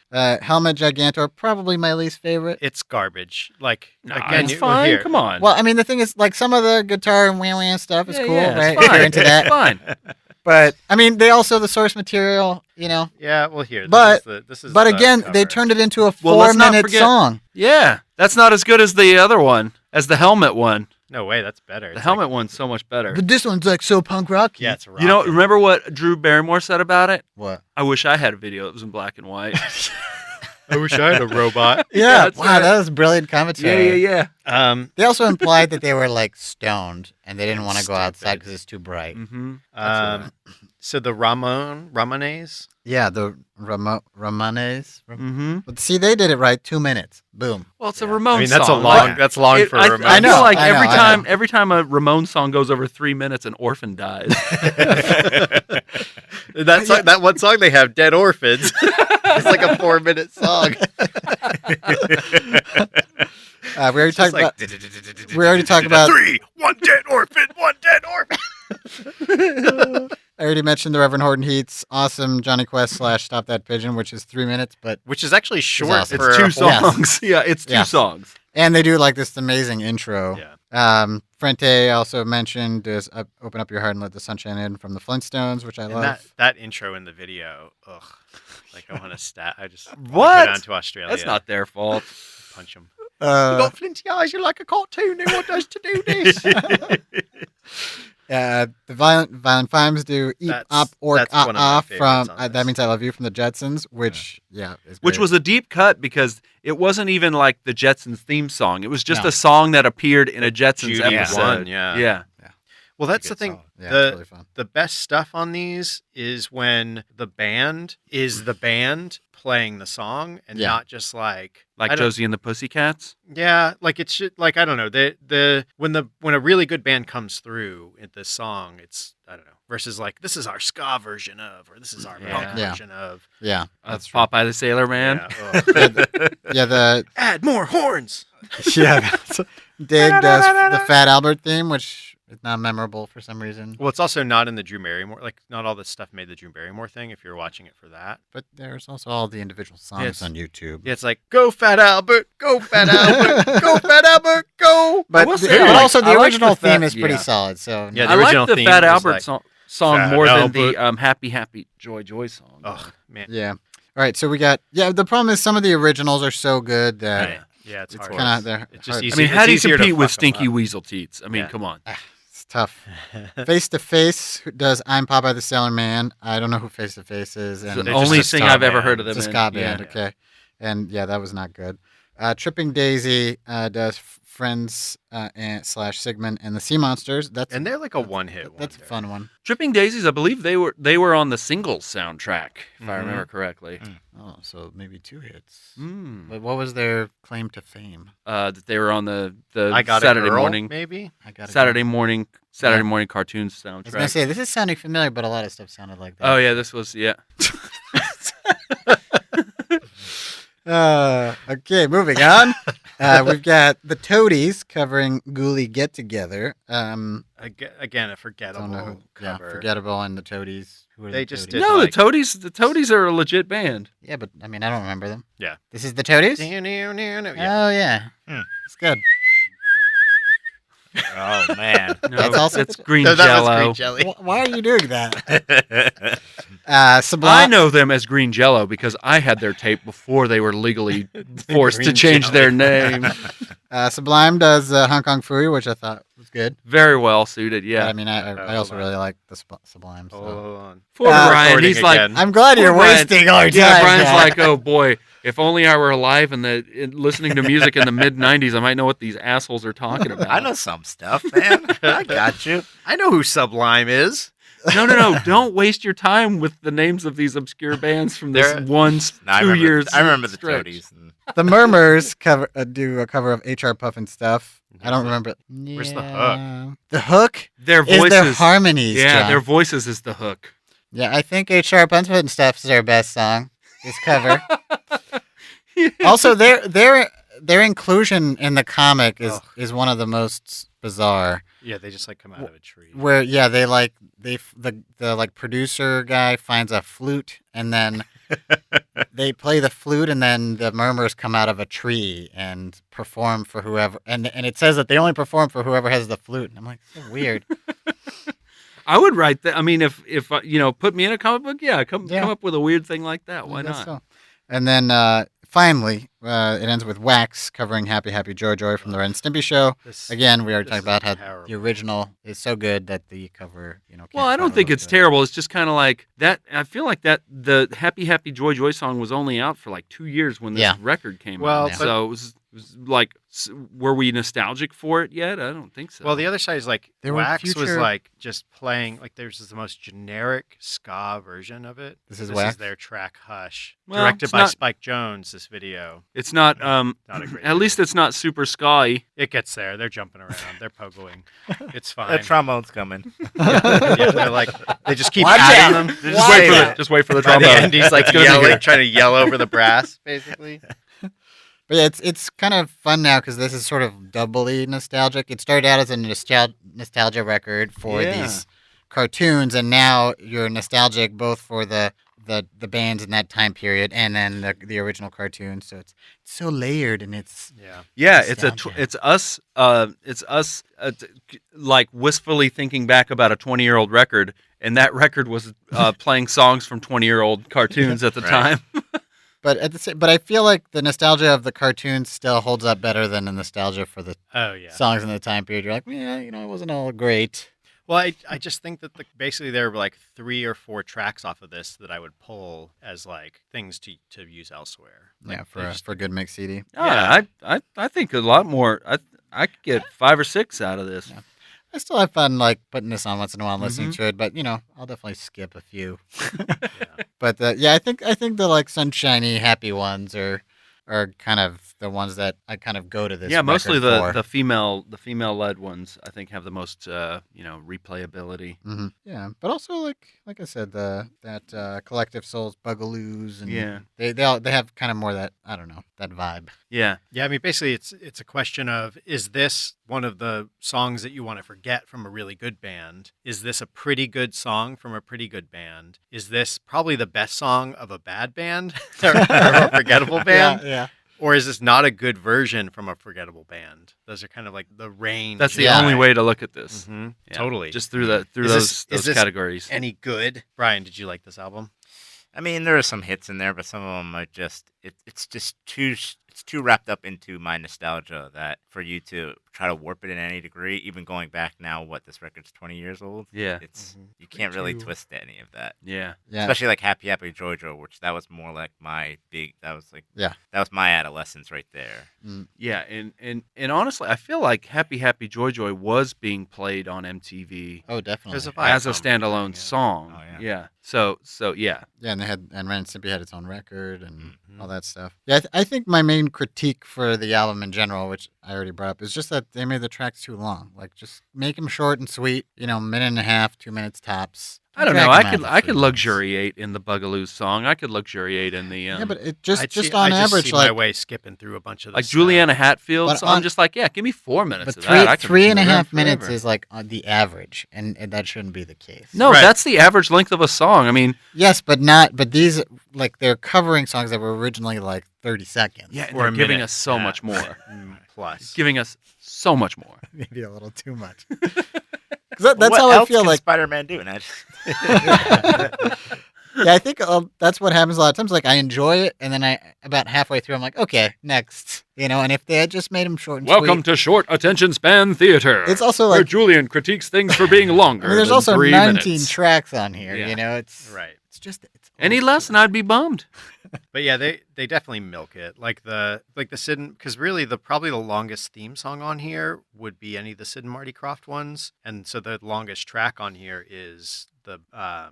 Helmet Gigantor, probably my least favorite. It's garbage. Like Nah, again, it's you, fine. Here. Come on. Well, I mean, the thing is, like some of the guitar and wah stuff is Yeah, cool, yeah, right? it's If you're fine. into that. It's fine. But I mean, they also the source material, you know. Yeah. Well, here. But- this is But the again, they cover. turned it into a Well, let's not 4-minute forget- song. Yeah, that's not as good as the other one, as the Helmet one. No way. That's better. The It's Helmet like, one's so much better. But this one's like so punk rocky. Yeah, it's You know, rocking. remember what Drew Barrymore said about it? What? I wish I had a video that was in black and white. I wish I had a robot. Yeah, that's wow, right. that was brilliant commentary. yeah. They also implied that they were like stoned and they didn't want to go Stupid. outside because it's too bright. Mm-hmm. So the Ramones. Yeah, the Ramones. Mm-hmm. But see, they did it right. 2 minutes. Boom. Well, it's Yeah. a Ramones I mean, that's song. a long. Like, That's long for a Ramones. I know, feel like I know, I know. every time a Ramones song goes over 3 minutes, an orphan dies. That one song they have, "Dead Orphans." It's like a 4-minute song. We already talked about. We already talked about. 3, 1 dead orphan, 1 dead orphan. I already mentioned the Reverend Horton Heat's awesome Johnny Quest / Stop That Pigeon, which is 3 minutes, but Which is actually short awesome. for It's a two whole- songs. Yeah, it's two Yes. songs. and they do like this amazing intro. Yeah. Frente also mentioned is "Open Up Your Heart and Let the Sunshine In" from the Flintstones, which I And love. that intro in the video, ugh. Like I want to I just wanna What? go down to Australia. That's not their fault. punch them. got flinty eyes. You're like a cartoon. No one does to do this. The Violent Femmes do Eep, That's- Op, Orc, that's one of my Ah favorites from on That this. Means I Love You from the Jetsons, which, is Which great. was a deep cut because it wasn't even like the Jetsons theme song. It was just No. a song that appeared in a Jetsons Judy episode. one, yeah. Yeah. Well, that's the Good thing. song. Yeah, the it's really fun. the best stuff on these is when the band is the band playing the song and Yeah. not just like Like I don't- Josie and the Pussycats. Yeah, like it should. Like I don't know. When a really good band comes through in this song, it's I don't know. Versus like this is our ska version of, or this is our punk Yeah. version of. Yeah, That's that's true. Popeye the Sailor Man. Yeah, ugh. Yeah, the Add more horns. that's, Dig does the Fat Albert theme, which is not memorable for some reason. Well, it's also not in the Drew Barrymore. Like not all this stuff made the Drew Barrymore thing. If you're watching it for that, But there's also all the individual songs Yes. on YouTube. yeah, it's like go Fat Albert, go Fat Albert, go Fat Albert, go. But, will say, but I like- also the I like original the Fat- theme is pretty yeah. solid. So Yeah, I the like original the theme Fat was Albert like, song Fat more Albert. than the Happy Happy Joy Joy song. Oh man, yeah. All right, so we got the problem is some of the originals are so good that Right. yeah, it's hard. kind of they're It's just hard. easy. I mean, it's how do you easier to compete with fuck 'em Stinky up. Weasel Teats? I mean, Yeah. come on. It's tough. Face to Face who does I'm Popeye the Sailor Man. I don't know who Face to Face is. It's And the They're only just a thing ska I've ever band. heard of them it's a in. ska Yeah. band, okay. And yeah, that was not good. Tripping Daisy does Friends and / Sigmund and the Sea Monsters. That's And they're like a one-hit. That's a wonder. fun one. Tripping Daisies, I believe they were on the singles soundtrack, if I Mhm. remember correctly. Oh, so maybe 2 hits. Mm. But what was their claim to fame? That they were on the I got Saturday a girl, morning maybe. I got Saturday morning cartoons I was gonna soundtrack. say this is sounding familiar, but a lot of stuff sounded like that. Oh yeah, this was yeah. Okay, moving on. We've got the Toadies covering Ghoulie Get Together. Again, a forgettable Don't know who. Yeah, cover. Forgettable and the Toadies. Who are They the just Toadies? did- No, like- the Toadies are a legit band. Yeah, but I mean, I don't remember them. Yeah. This is the Toadies. Yeah. Oh yeah, Hmm. it's good. Oh man. No, That's also- it's green No, that was jello. green jelly. Why are you doing that? I Sublime. know them as Green Jello because I had their tape before they were legally forced to Green change Jelly. their name. Sublime does Hong Kong Phooey, which I thought was good. Very well suited, But, yeah. I mean, I also hold on. really like the Sublime. So. Hold on. For Uh, Brian, recording he's like, again. I'm glad you're Poor Brian. wasting our time. yeah, Brian's Jack. like, oh boy, if only I were alive and listening to music in the mid '90s, I might know what these assholes are talking about. I know some stuff, man. I got you. I know who Sublime is. No, don't waste your time with the names of these obscure bands from this They're- one No, I 2 remember, years. I remember the stretch. Toadies. And The Murmurs do a cover of HR Puffin stuff. I don't remember. Where's the hook? The hook Their is voices, their harmonies. yeah, John. their voices is the hook. Yeah, I think HR Puffin stuff is their best song. This cover. Also, their inclusion in the comic is one of the most bizarre. Yeah, they just like come out of a tree. Where they the like producer guy finds a flute and then they play the flute and then the Murmurs come out of a tree and perform for whoever and it says that they only perform for whoever has the flute. And I'm like, so weird. I would write that. I mean, if put me in a comic book, come Yeah. up with a weird thing like that. Why I guess not? so. And then finally, it ends with Wax covering Happy Happy Joy Joy from the Ren and Stimpy Show. This- Again, we already this talked is about how terrible. the original is so good that the cover, can't Well, I don't follow think up it's to it. terrible. It's just kind of like that. I feel like that the Happy Happy Joy Joy song was only out for like 2 years when this Yeah. record came Well, out. but- So it was like, were we nostalgic for it yet? I don't think so. Well, the other side is like There were Wax was future- like just playing like there's the most generic ska version of it. This is This Wax? is their track Hush, Well, directed it's by not- Spike Jones. This video, it's not. Not a great At least it's not super ska-y. it gets there. They're jumping around. They're pogoing. It's fine. that trombone's coming. Yeah, they're like they just keep Watch adding out. them. Just Just Watch wait for out. it. Just wait for the By the trombone. end, he's like It's gonna be yelling, good. trying to yell over the brass, basically. But yeah, it's kind of fun now because this is sort of doubly nostalgic. It started out as a nostalgia record for Yeah. these cartoons, and now you're nostalgic both for the bands in that time period and then the original cartoons. So it's so layered and it's Yeah. Yeah, Nostalgia. it's us like wistfully thinking back about a 20-year-old record, and that record was playing songs from 20-year-old cartoons at the Right. time. But but I feel like the nostalgia of the cartoons still holds up better than the nostalgia for the Oh yeah. songs in the time period. You're like, yeah, it wasn't all great. Well, I just think that basically there were like 3 or 4 tracks off of this that I would pull as like things to use elsewhere. Like, Yeah, they just- for a good mix CD. Yeah, I think a lot more. I could get 5 or 6 out of this. Yeah. I still have fun like putting this on once in a while and listening to it, but I'll definitely skip a few. yeah. But I think the like sunshiny, happy ones are kind of the ones that I kind of go to this. Yeah, mostly record the female led ones I think have the most replayability. for. Yeah, but also like I said, that Collective Souls, Bugaloos, and Yeah. they have kind of more that, I don't know, that vibe. Yeah. Yeah, I mean, basically, it's a question of, is this one of the songs that you want to forget from a really good band? Is this a pretty good song from a pretty good band? Is this probably the best song of a bad band or a forgettable band? Yeah. Or is this not a good version from a forgettable band? Those are kind of like the range. That's the Yeah. only way to look at this. Mhm, Yeah. Totally. Just through Is those this categories. any good? Brian, did you like this album? I mean, there are some hits in there, but some of them are just it's just too wrapped up into my nostalgia that for you to try to warp it in any degree, even going back now, this record's 20 years old. Yeah. It's you can't really twist any of that. Yeah. Yeah. Especially like Happy Happy Jojo, which that was more like that was my adolescence right there. Yeah, and honestly, I feel like Happy Happy Joy Joy was being played on MTV Oh, definitely. There's a as a Viacom standalone thing, yeah. song. Oh, yeah. Yeah. So yeah. Yeah, and Ren and Stimpy had its own record and Mm-hmm. all that stuff. Yeah, I think my main critique for the album in general, which I already brought up, is just that they made the tracks too long. Like, just make them short and sweet. Minute and a half, 2 minutes tops. I don't Drag know. 'em I out could to I 3 could minutes. luxuriate in the Bugaloo song. I could luxuriate in the Yeah, but it I'd just see- on I just average, see like my way skipping through a bunch of like this Juliana Hatfield. But So I'm on- just like, yeah, give me 4 minutes but of that. I can three and a listen to half that minutes forever. is like on the average, and that shouldn't be the case. No, Right. that's the average length of a song. I mean, Yes, but these, like, they're covering songs that were originally like 30 seconds. yeah, Or they're a giving minute. us so Yeah. much more. plus. Giving us so much more. Maybe a little too much. 'Cause that's what how I else feel can like. Spider-Man do? And Yeah, I think that's what happens a lot of times. Like, I enjoy it, and then about halfway through, I'm like, okay, next. And if they had just made them short and Welcome sweet. to Short Attention Span Theater. It's also where like, Julian critiques things for being longer. I mean, there's than also 3 19 minutes. tracks on here. Yeah. It's Right. It's just Any less, and I'd be bummed. But yeah, they definitely milk it. Like the Sid, because really probably the longest theme song on here would be any of the Sid and Marty Krofft ones, and so the longest track on here is the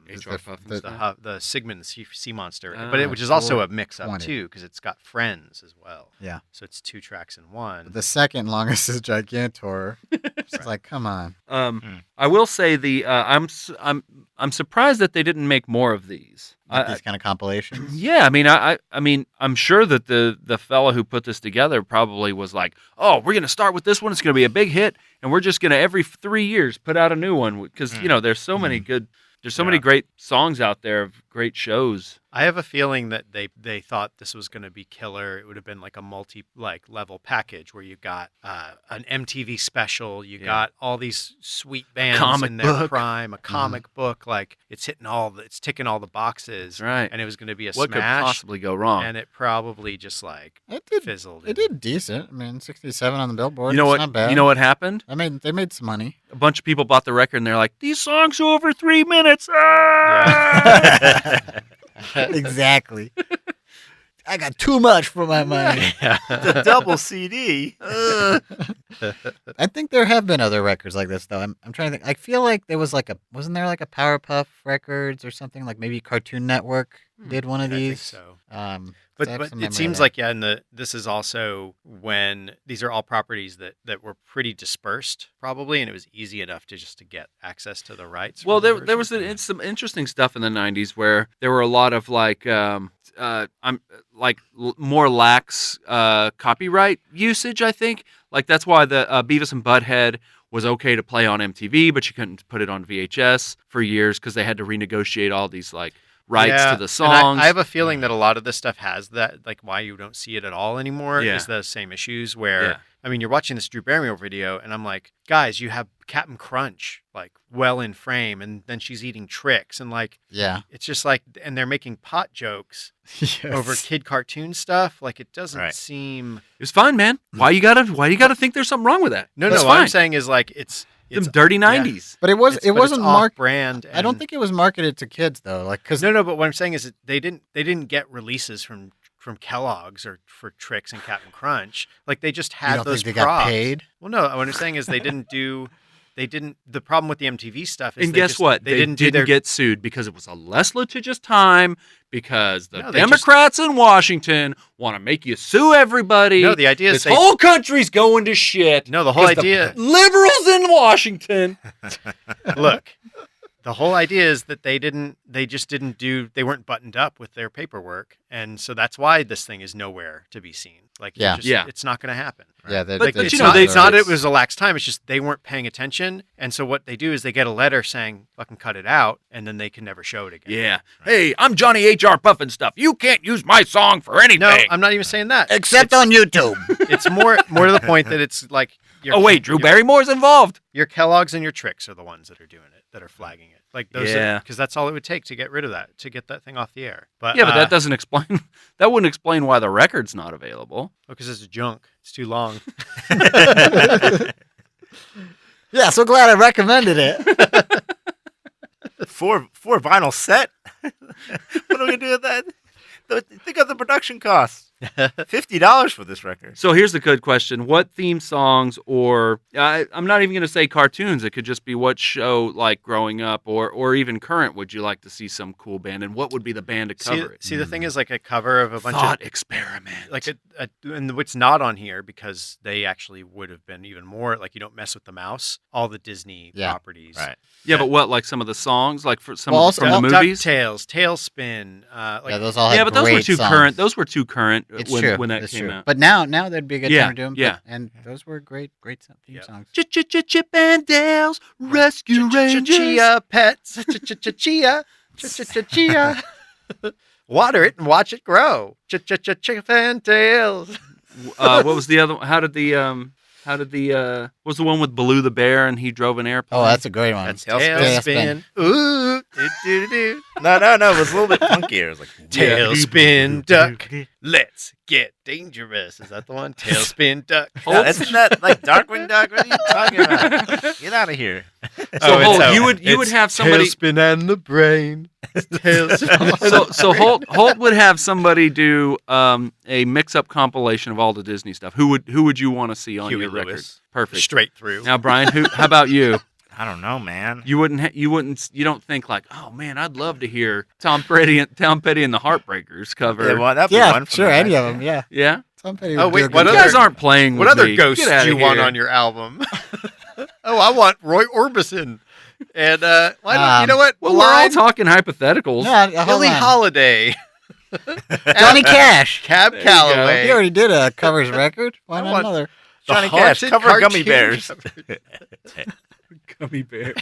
H.R. Puff and the- stuff. the Sigmund Sea Monster, Ah, but which is also a 420. mix up too, because it's got Friends as well. Yeah. So it's 2 tracks in one. The second longest is Gigantor. It's like, come on. I will say I'm surprised that they didn't make more of these. Like these kind of compilations. Yeah, I mean, I'm sure that the fella who put this together probably was like, "Oh, we're gonna start with this one. It's gonna be a big hit, and we're just gonna every 3 years put out a new one because there's so many good, there's so many great songs out there of great shows." I have a feeling that they thought this was going to be killer. It would have been like a level package where you got an MTV special, you got all these sweet bands comic in their book. prime, a comic book, like it's ticking all the boxes, That's right. And it was going to be a What could smash, possibly go wrong? and it probably just like It did. fizzled. It did decent. I mean, 67 on the Billboard. You know It's what? Not bad. You know what happened? They made some money. A bunch of people bought the record and they're like, "These songs are over 3 minutes." Ah! Exactly. I got too much for my money. the double CD. I think there have been other records like this, though. I'm trying to think. I feel like there was wasn't there like a Powerpuff Records or something? Like maybe Cartoon Network did one of I think these. so. So But I have some it memory seems of like this is also when these are all properties that were pretty dispersed probably, and it was easy enough to get access to the rights. Well, for the there was version. some interesting stuff in the '90s where there were a lot of more lax copyright usage. I think that's why the Beavis and Butthead was okay to play on MTV, but you couldn't put it on VHS for years because they had to renegotiate all these rights to the And songs. I have a feeling that a lot of this stuff has that, like why you don't see it at all anymore Yeah. is the same issues where, Yeah. I mean, you're watching this Drew Barrymore video and I'm like, guys, you have Captain Crunch, like well in frame, and then she's eating tricks and like, Yeah. it's just like, and they're making pot jokes over kid cartoon stuff. Like it doesn't Right. seem. It was fine, man. Why you gotta think there's something wrong with that? No, That's no. What fine. I'm saying is like, it's Them dirty 90s. But it wasn't marked. brand. I don't think it was marketed to kids though. Like, cause No, but what I'm saying is that they didn't get releases from Kellogg's or for Trix and Captain Crunch. Like they just you had don't those think they got props. paid? Well, no. What I'm saying is they didn't. The problem with the MTV stuff is And they guess just- what? They didn't do their. get sued because it was a less litigious time because the No, they just- Democrats in Washington want to make you sue everybody. No, the idea is this they- whole country's going to shit. No, the whole 'cause idea. liberals in Washington. Look, the whole idea is that they weren't buttoned up with their paperwork, and so that's why this thing is nowhere to be seen. Like, Yeah. it's not going to happen. Yeah, But It's you know, not, they- it's not it's- it was a lax time. It's just they weren't paying attention, and so what they do is they get a letter saying "fucking cut it out," and then they can never show it again. Yeah. Hey, I'm Johnny H.R. Puffin stuff. You can't use my song for anything. No, I'm not even saying that. Except on YouTube. It's more to the point that it's like. Oh wait, Drew Barrymore's involved. Your Kellogg's and your Trix are the ones that are doing it, that are flagging it. Like those, Yeah. because that's all it would take to get rid of that, to get that thing off the air. But Yeah, but that doesn't explain. That wouldn't explain why the record's not available. because it's junk. It's too long. Yeah, so glad I recommended it. Four vinyl set. What are we gonna do with that? Think of the production costs. $50 for this record. So here's the good question: what theme songs, or I'm not even going to say cartoons. It could just be what show, like growing up, or even current. Would you like to see some cool band, and what would be the band to cover it? See, the thing is, like a cover of a bunch Thought of experiment. like and what's not on here because they actually would have been even more like you don't mess with the mouse. All the Disney properties, Right. yeah, but what, like some of the songs, like for some Well, of the, from also- the movies? DuckTales, Tailspin. Yeah, those all had Yeah, but those were great too songs. current. Those were too current It's when, true. when that it's came true. out. But now that'd be a good Yeah, time to do them. yeah. And those were great theme Yep. songs. Chip and Dale's Rescue Rangers. Chia pets. Chia. Chia. Water it and watch it grow. Fantails. What was the other one? How did the what was the one with Baloo the bear and he drove an airplane? Oh, that's a great one. That's Tailspin. Tailspin. Ooh. Do. No. It was a little bit funkier. It was like Tailspin duck. Let's get dangerous. Is that the one? Tailspin duck. Yeah, isn't that like Darkwing Duck? What are you talking about? Get out of here. So Holt, you would have somebody. Tailspin and the brain. Tailspin. So Holt would have somebody do a mix-up compilation of all the Disney stuff. Who would you want to see on Huey your record? Lewis. Perfect. Straight through. Now, Brian, how about you? I don't know, man. You don't think like, oh man, I'd love to hear Tom Petty and the Heartbreakers cover. Yeah, well, that'd be Yeah, one from sure, the any back of them. there. Yeah. Yeah. Tom Petty Oh, would wait, do a what good You other- guys aren't playing with What other me. ghosts Get do outta you want here. on your album? Oh, I want Roy Orbison. And why not? You know what? Well, we're all talking hypotheticals. No, hold Billie on. Holiday. Johnny Cash. Cab There you go. Calloway. He already did a covers record. Why I not want- another? The Johnny Cash, haunted cover Gummy cartoon Bears. cover. Gummy bear.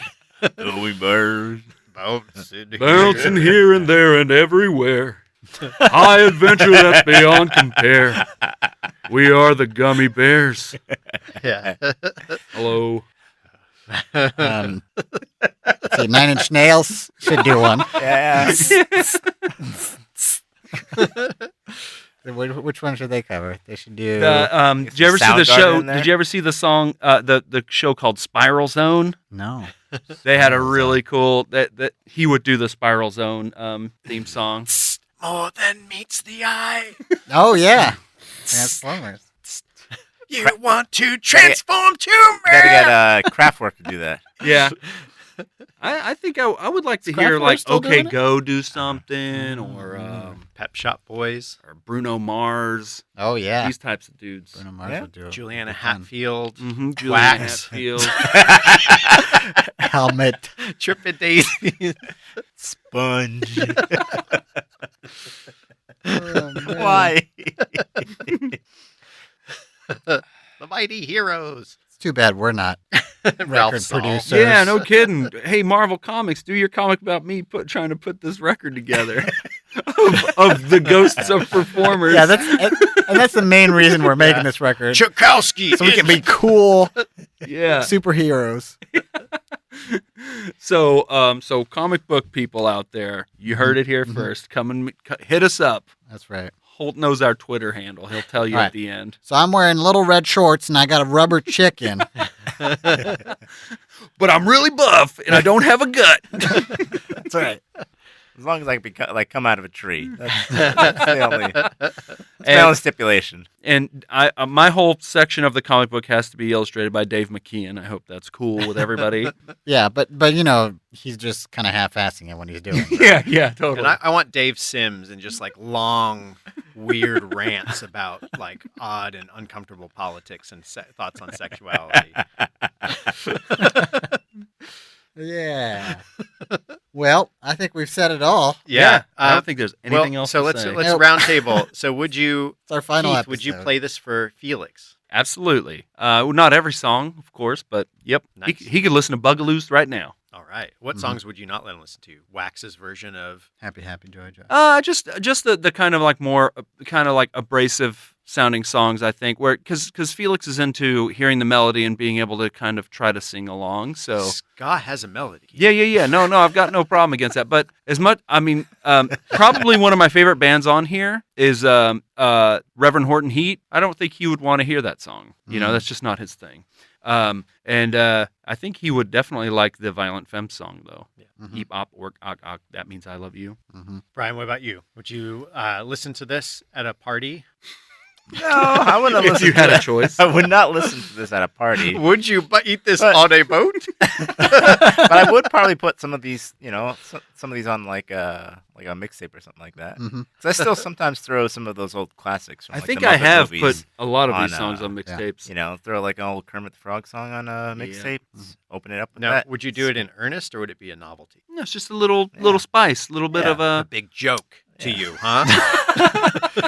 Gummy Bears. Bouncing here and there and everywhere. High adventure that's beyond compare. We are the Gummy Bears. Yeah. Hello. Let's see, Nine Inch Nails should do one. Yeah. Which one should they cover? They should do. Did you ever see the Soundgarden show? in there? Did you ever see the song? The show called Spiral Zone. No. They had a really cool that he would do the Spiral Zone theme song. More than meets the eye. Oh yeah. Transformers. You want to transform to me. Gotta get Kraftwerk to do that. Yeah. I think I would like to Is hear Kraftwerk like still OK doing it? Go do something or Pep Shop Boys. Bruno Mars. Oh yeah. These types of dudes. Bruno Mars Yeah. would do it. Juliana It'd be fun. Hatfield. Mm-hmm. Julian Wax. Hatfield. Helmet. Trippin' Daisy. Sponge. Oh, man. Why? The Mighty Heroes. It's too bad we're not record Saul. producers. Yeah, no kidding. Hey, Marvel Comics, do your comic about me trying to put this record together of the ghosts of performers. Yeah, that's the main reason we're making this record. Tchaikovsky. So we can be cool yeah. superheroes. So comic book people out there, you heard it here first. Come and hit us up. That's right. Holt knows our Twitter handle. He'll tell you All right. at the end. So I'm wearing little red shorts and I got a rubber chicken. But I'm really buff and I don't have a gut. That's right. As long as I can come out of a tree. That's the only stipulation. And my whole section of the comic book has to be illustrated by Dave McKeon. I hope that's cool with everybody. Yeah, but he's just kind of half-assing it when he's doing it. yeah, totally. And I want Dave Sims and just like long, weird rants about like odd and uncomfortable politics and thoughts on sexuality. Yeah. Well, I think we've said it all. Yeah, I don't think there's anything else So to let's say. let's round table. So would you, It's our final Keith, episode. would you play this for Felix? Absolutely. Not every song, of course, but yep. Nice. He could listen to Bugaloos right now. All right. What songs would you not let him listen to? Wax's version of Happy, happy, joy, joy. Just the kind of like more kind of like abrasive sounding songs, I think, where because Felix is into hearing the melody and being able to kind of try to sing along. So ska has a melody. yeah. No, I've got no problem against that. But as much, I mean, probably one of my favorite bands on here is Reverend Horton Heat. I don't think he would want to hear that song. You know, that's just not his thing. And I think he would definitely like the Violent Femmes song, though. Yeah. Eep, op, work, ok, ok, that means I love you. Brian, what about you? Would you listen to this at a party? No, I wouldn't If listen you to had a that. choice. I would not listen to this at a party. Would you eat this But- on a boat? But I would probably put some of these, some of these on like a mixtape or something like that. Mhm. Because I still sometimes throw some of those old classics. From, I like, think the I Muppet have movies, put a lot of these on, songs on yeah. mixtapes. throw like an old Kermit the Frog song on a mixtape. Open it up with Now, that. would you do it in earnest or would it be a novelty? No, it's just a little spice, a little bit Yeah. of A a. big joke to you, huh?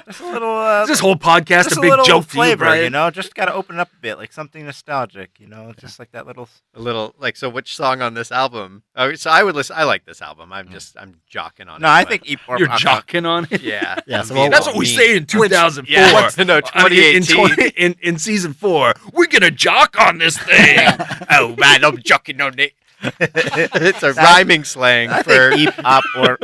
Just a little, This whole podcast just a a big little joke to you, flavor, Brian. Just got to open it up a bit, like something nostalgic, just like that little. A little like so. Which song on this album? Oh, so I would listen. I like this album. I'm jocking on it. No, I but- think You're jocking on it. Yeah, Yeah, I'm so being what- That's all what we mean. say in 2004. Yeah, no, I mean, in 2018. in season 4, we're gonna jock on this thing. Oh man, I'm jocking on it. It's a rhyming slang I for think Eep Op or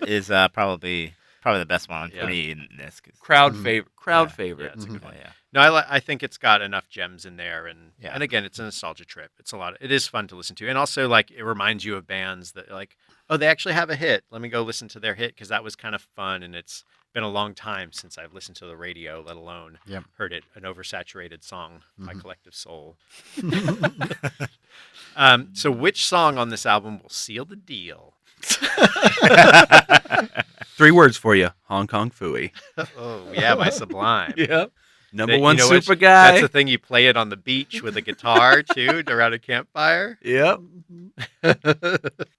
is probably the best one Yeah. for me in this. 'Cause- Crowd favorite. Yeah, favorite. it's a good one. yeah. No, I think it's got enough gems in there, and Yeah. and again, it's a nostalgia trip. It's a lot. It is fun to listen to, and also like it reminds you of bands that like, oh, they actually have a hit. Let me go listen to their hit because that was kind of fun, and it's been a long time since I've listened to the radio, let alone Yep. heard it an oversaturated song by Collective Soul. So, which song on this album will seal the deal? 3 words for you: Hong Kong Phooey. Oh yeah, by Sublime. Yep. Number That- 1 you know what? super guy. That's the thing. You play it on the beach with a guitar too, around a campfire. Yep.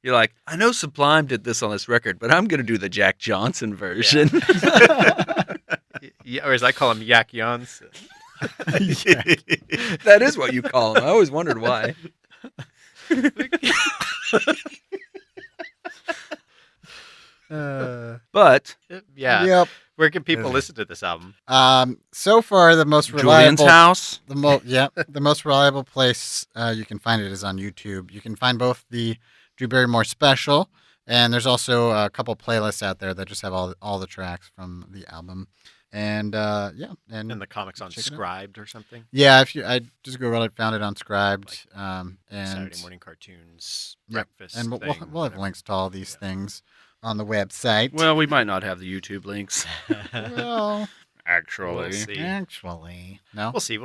You're like, I know Sublime did this on this record, but I'm gonna do the Jack Johnson version. Yeah, or as I call him, Yak Janssen. That is what you call him. I always wondered why. But Yeah. Yep. Where can people listen to this album? So far, the most Julian's reliable house. the most reliable place you can find it is on YouTube. You can find both the Drew Barrymore special, and there's also a couple playlists out there that just have all the tracks from the album. And And the comics on check it out. Scribed or something? yeah, if I just Googled it, found it on Scribed, and Saturday morning cartoons, Yep, breakfast. and we'll thing, have whatever. links to all these things on the website. Well, we might not have the YouTube links. Well, Actually. We'll see. actually, no. We'll see.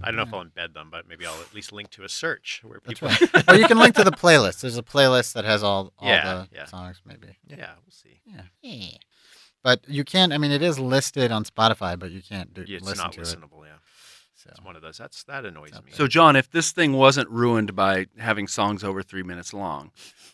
I don't know if I'll embed them, but maybe I'll at least link to a search where That's people. right. Or you can link to the playlist. There's a playlist that has all Yeah, the yeah. songs, maybe. Yeah, we'll see. Yeah. But you can't. I mean, it is listed on Spotify, but you can't Yeah, it's listen not to it. listenable. Yeah, So. it's one of those. That annoys me. So, John, if this thing wasn't ruined by having songs over 3 minutes long,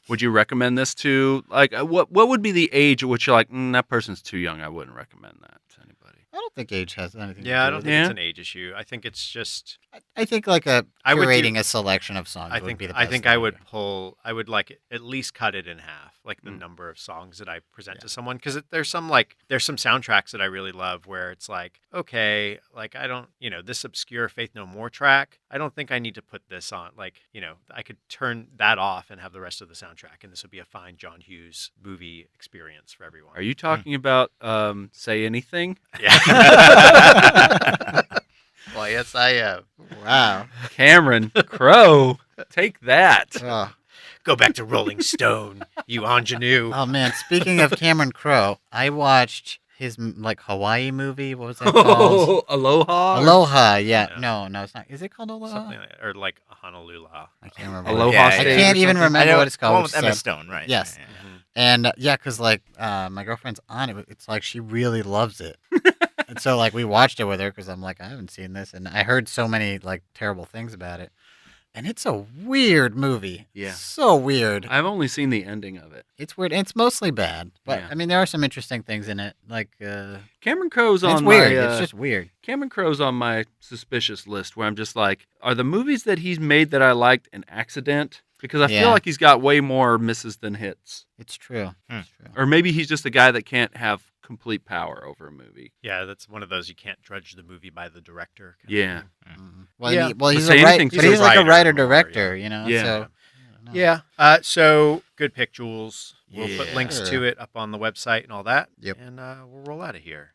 would you recommend this to, like, what would be the age at which you're like, that person's too young, I wouldn't recommend that to anybody? I don't think age has anything to Yeah, I do don't with think it. it's an age issue. I think it's just. I think like a I would do- curating a selection of songs I would think be the I best think thing I to would do. like at least cut it in half, like the number of songs that I present Yeah. to someone, because there's some soundtracks that I really love where it's like, okay, like I don't, this obscure Faith No More track, I don't think I need to put this on. Like, I could turn that off and have the rest of the soundtrack, and this would be a fine John Hughes movie experience for everyone. Are you talking about Say Anything? Yeah. Well, yes, I am. Wow. Cameron Crowe, take that. Oh. Go back to Rolling Stone, you ingenue. Oh man, speaking of Cameron Crowe, I watched his Hawaii movie. What was that called? Aloha. Aloha. Yeah. Yeah. No, it's not. Is it called Aloha? Something like, or like Honolulu. I can't remember. Aloha Yeah, State. I or can't even something? remember what it's The one called. with which Emma is sad. Stone, right? Yes. Yeah. And because my girlfriend's on it, it's like she really loves it. And so we watched it with her because I'm like, I haven't seen this, and I heard so many terrible things about it. And it's a weird movie. Yeah. So weird. I've only seen the ending of it. It's weird. It's mostly bad, but Yeah. I mean there are some interesting things in it. Cameron Crowe's on it's weird. my. It's just weird. Cameron Crowe's on my suspicious list where I'm just like, are the movies that he's made that I liked an accident? Because I Yeah. feel like he's got way more misses than hits. It's true. Hmm. It's true. Or maybe he's just a guy that can't have complete power over a movie. Yeah, that's one of those you can't judge the movie by the director. kind of Yeah. thing. Mhm. Well, Yeah. he's Say a Anything but too. he's like a Writer writer more, director, Yeah. So, I don't know. Yeah. So good pick, Jules. We'll put Yeah. links Sure. to it up on the website and all that. Yep. And we'll roll out of here.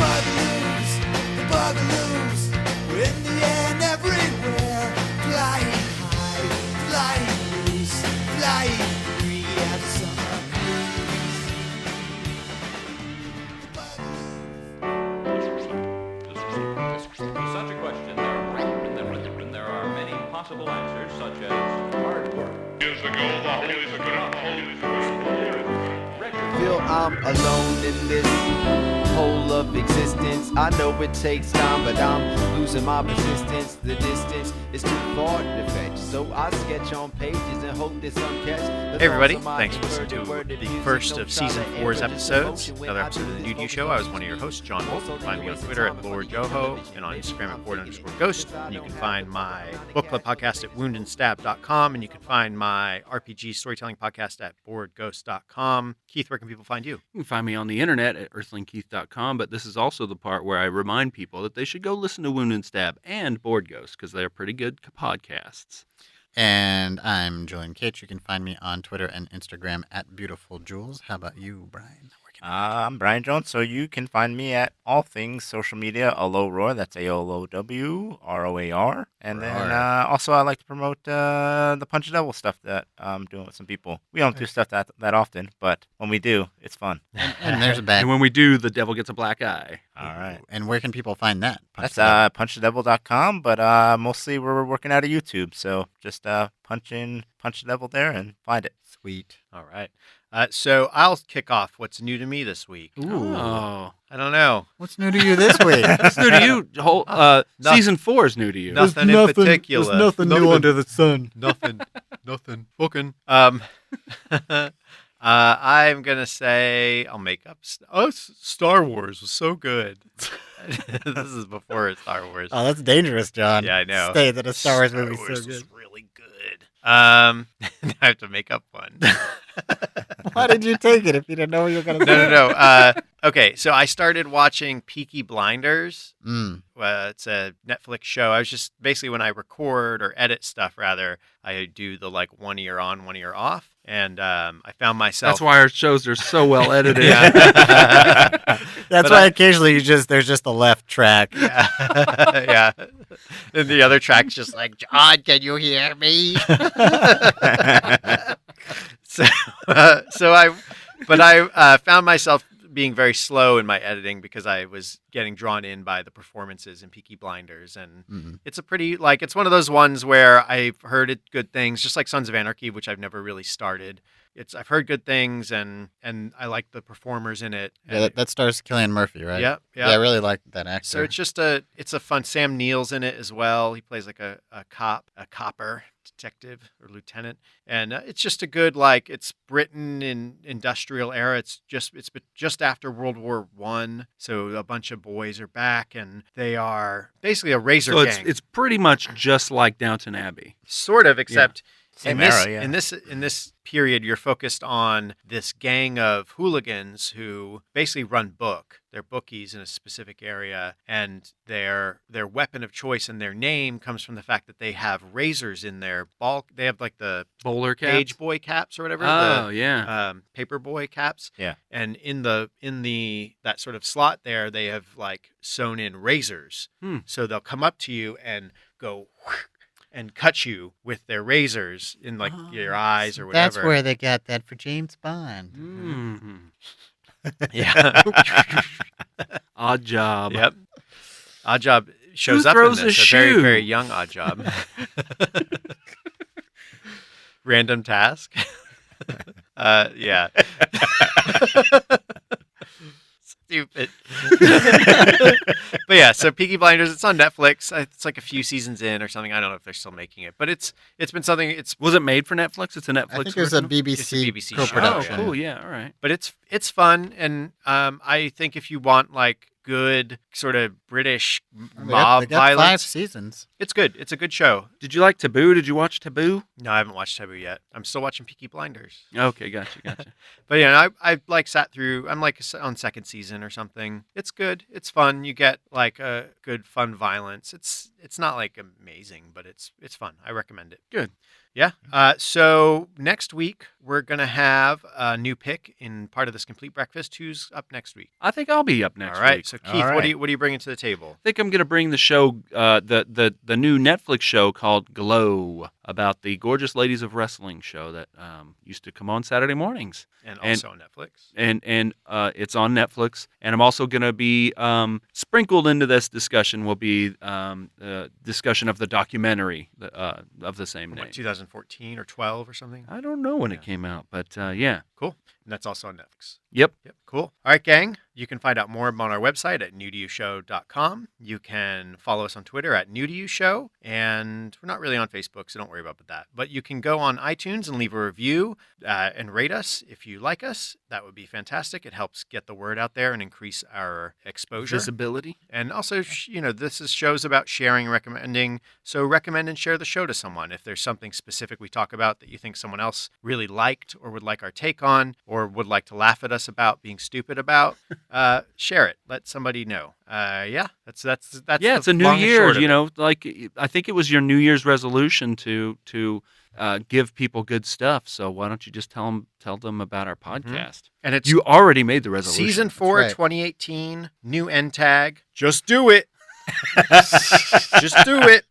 The bugaloos, we're in the air and everywhere. Flying high, flying loose, flying free as a summer Such a question, there are many possible answers, such as hard work. Feel I'm alone in this whole of existence. I know it takes time, but I'm losing my persistence. The distance is too far to fetch, so I sketch on pages and hope that some catch. Hey everybody, thanks for listening to the first of Season 4's episodes. Another episode of the Nude You Show. I was one of your hosts, John Wolf. You can find me on Twitter at LordJoho and on Instagram at Board_Ghost. And you can find my book club podcast at woundandstab.com, and you can find my RPG storytelling podcast at boardghost.com. Keith, where can people find you? You can find me on the internet at earthlingkeith.com, but this is also the part where I remind people that they should go listen to Wound and Stab and Board Ghost because they're pretty good podcasts. And I'm Julian Cates. You can find me on Twitter and Instagram at Beautiful Jules. How about you, Brian? Where can I'm Brian Jones, so you can find me at all things social media, Alow that's AOLOWROAR. And then Roar. also I like to promote the Punch the Devil stuff that I'm doing with some people. We don't do stuff that often, but when we do, it's fun. And there's a bad. And when we do, the devil gets a black eye. All right. And where can people find that? That's punchthedevil.com, but mostly we're working out of YouTube, so just punch the devil there and find it. Sweet. All right. So I'll kick off what's new to me this week. Oh. I don't know. What's new to you this week? It's new to you. Season 4 is new to you. Nothing in particular. There's nothing new under the sun. Nothing. Fucking. I'm gonna say I'll make up. Star Wars was so good. This is before Star Wars. Oh, that's dangerous, John. Yeah, I know. Stay that a Star Wars movie Wars so was good. really good. I have to make up one. Why did you take it if you didn't know you were gonna? No. Okay, so I started watching Peaky Blinders. Mm. It's a Netflix show. I was just basically when I record or edit stuff, rather, I do the 1 ear on, 1 ear off, and I found myself. That's why our shows are so well edited. Yeah. That's why occasionally there's just the left track. Yeah. Yeah. And the other track's just like, John, can you hear me? I found myself being very slow in my editing because I was getting drawn in by the performances in Peaky Blinders, and it's a pretty it's one of those ones where I've heard good things, just like Sons of Anarchy, which I've never really started. I've heard good things, and I like the performers in it. Yeah, that stars Cillian Murphy, right? Yep, Yeah, I really like that actor. So it's a fun. Sam Neill's in it as well. He plays like a copper detective or lieutenant, and it's just a good, like, it's Britain in industrial era. It's just after World War I, so a bunch of boys are back, and they are basically a razor So gang. it's pretty much just like Downton Abbey. Sort of, except Same in this, era, yeah. in this period, you're focused on this gang of hooligans who basically run book. They're bookies in a specific area, and their weapon of choice and their name comes from the fact that they have razors in their ball. They have like the Bowler caps. page boy caps or whatever. Oh, the, yeah. paper boy caps. Yeah. And in that sort of slot there, they have like sewn in razors. So they'll come up to you and go and cut you with their razors in like your eyes or whatever. That's where they got that for James Bond. Mm. Yeah. Odd job. Yep. Odd Job shows Who up throws in a this. A shoe? very, very young Odd Job. Random task. Yeah. Stupid. But yeah, so Peaky Blinders, it's on Netflix. It's like a few seasons in or something. I don't know if they're still making it, but it's been something. Was it made for Netflix? It's a Netflix I think it was a original? BBC, It's a BBC show. Oh, co-production. cool. Yeah, all right. But it's fun, and I think if you want like good sort of British mob They got 5 violence, seasons. it's good. It's a good show. Did you like Taboo? Did you watch Taboo? No, I haven't watched Taboo yet. I'm still watching Peaky Blinders. Okay, gotcha. But yeah, I like sat through. I'm like on second season or something. It's good. It's fun. You get like a good fun violence. It's not like amazing, but it's fun. I recommend it. Good. Yeah. So next week we're gonna have a new pick in part of this complete breakfast. Who's up next week? I think I'll be up next All right. week. So Keith, All what right. are you bringing to the table? I think I'm going to bring the show, the new Netflix show called Glow, about the gorgeous ladies of wrestling show that used to come on Saturday mornings. And also on Netflix. And it's on Netflix. And I'm also going to be sprinkled into this discussion will be discussion of the documentary of the same From name. like 2014 or 12 or something. I don't know when it came out, but yeah. Cool. And that's also on Netflix. Yep. Cool. All right, gang. You can find out more on our website at newtoyoushow.com. You can follow us on Twitter at newtoyoushow. And we're not really on Facebook, so don't worry about that. But you can go on iTunes and leave a review and rate us if you like us. That would be fantastic. It helps get the word out there and increase our exposure. Visibility. And also, this is shows about sharing and recommending. So recommend and share the show to someone. If there's something specific we talk about that you think someone else really liked or would like our take on or would like to laugh at us about being stupid about, share it. Let somebody know. Yeah, that's Yeah, it's a New long and short Year's. of it. Like I think it was your New Year's resolution to give people good stuff. So why don't you just tell them about our podcast? And it's You already made the resolution. season 4, right. 2018, new end tag. Just do it. Just do it.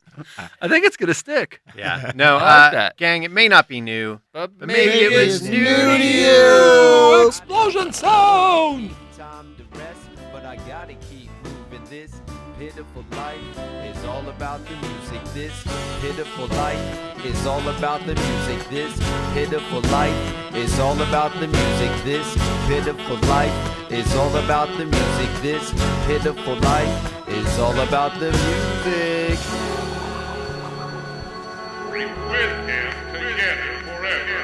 I think it's gonna stick. Yeah. No, I like that. gang, it may not be new, But maybe it was it's new new to to you. Explosion sound. Time to rest, but I gotta keep moving. This pitiful life is all about the music. This pitiful life is all about the music. This pitiful life is all about the music. This pitiful life is all about the music. This pitiful life is all about the music. With him together forever.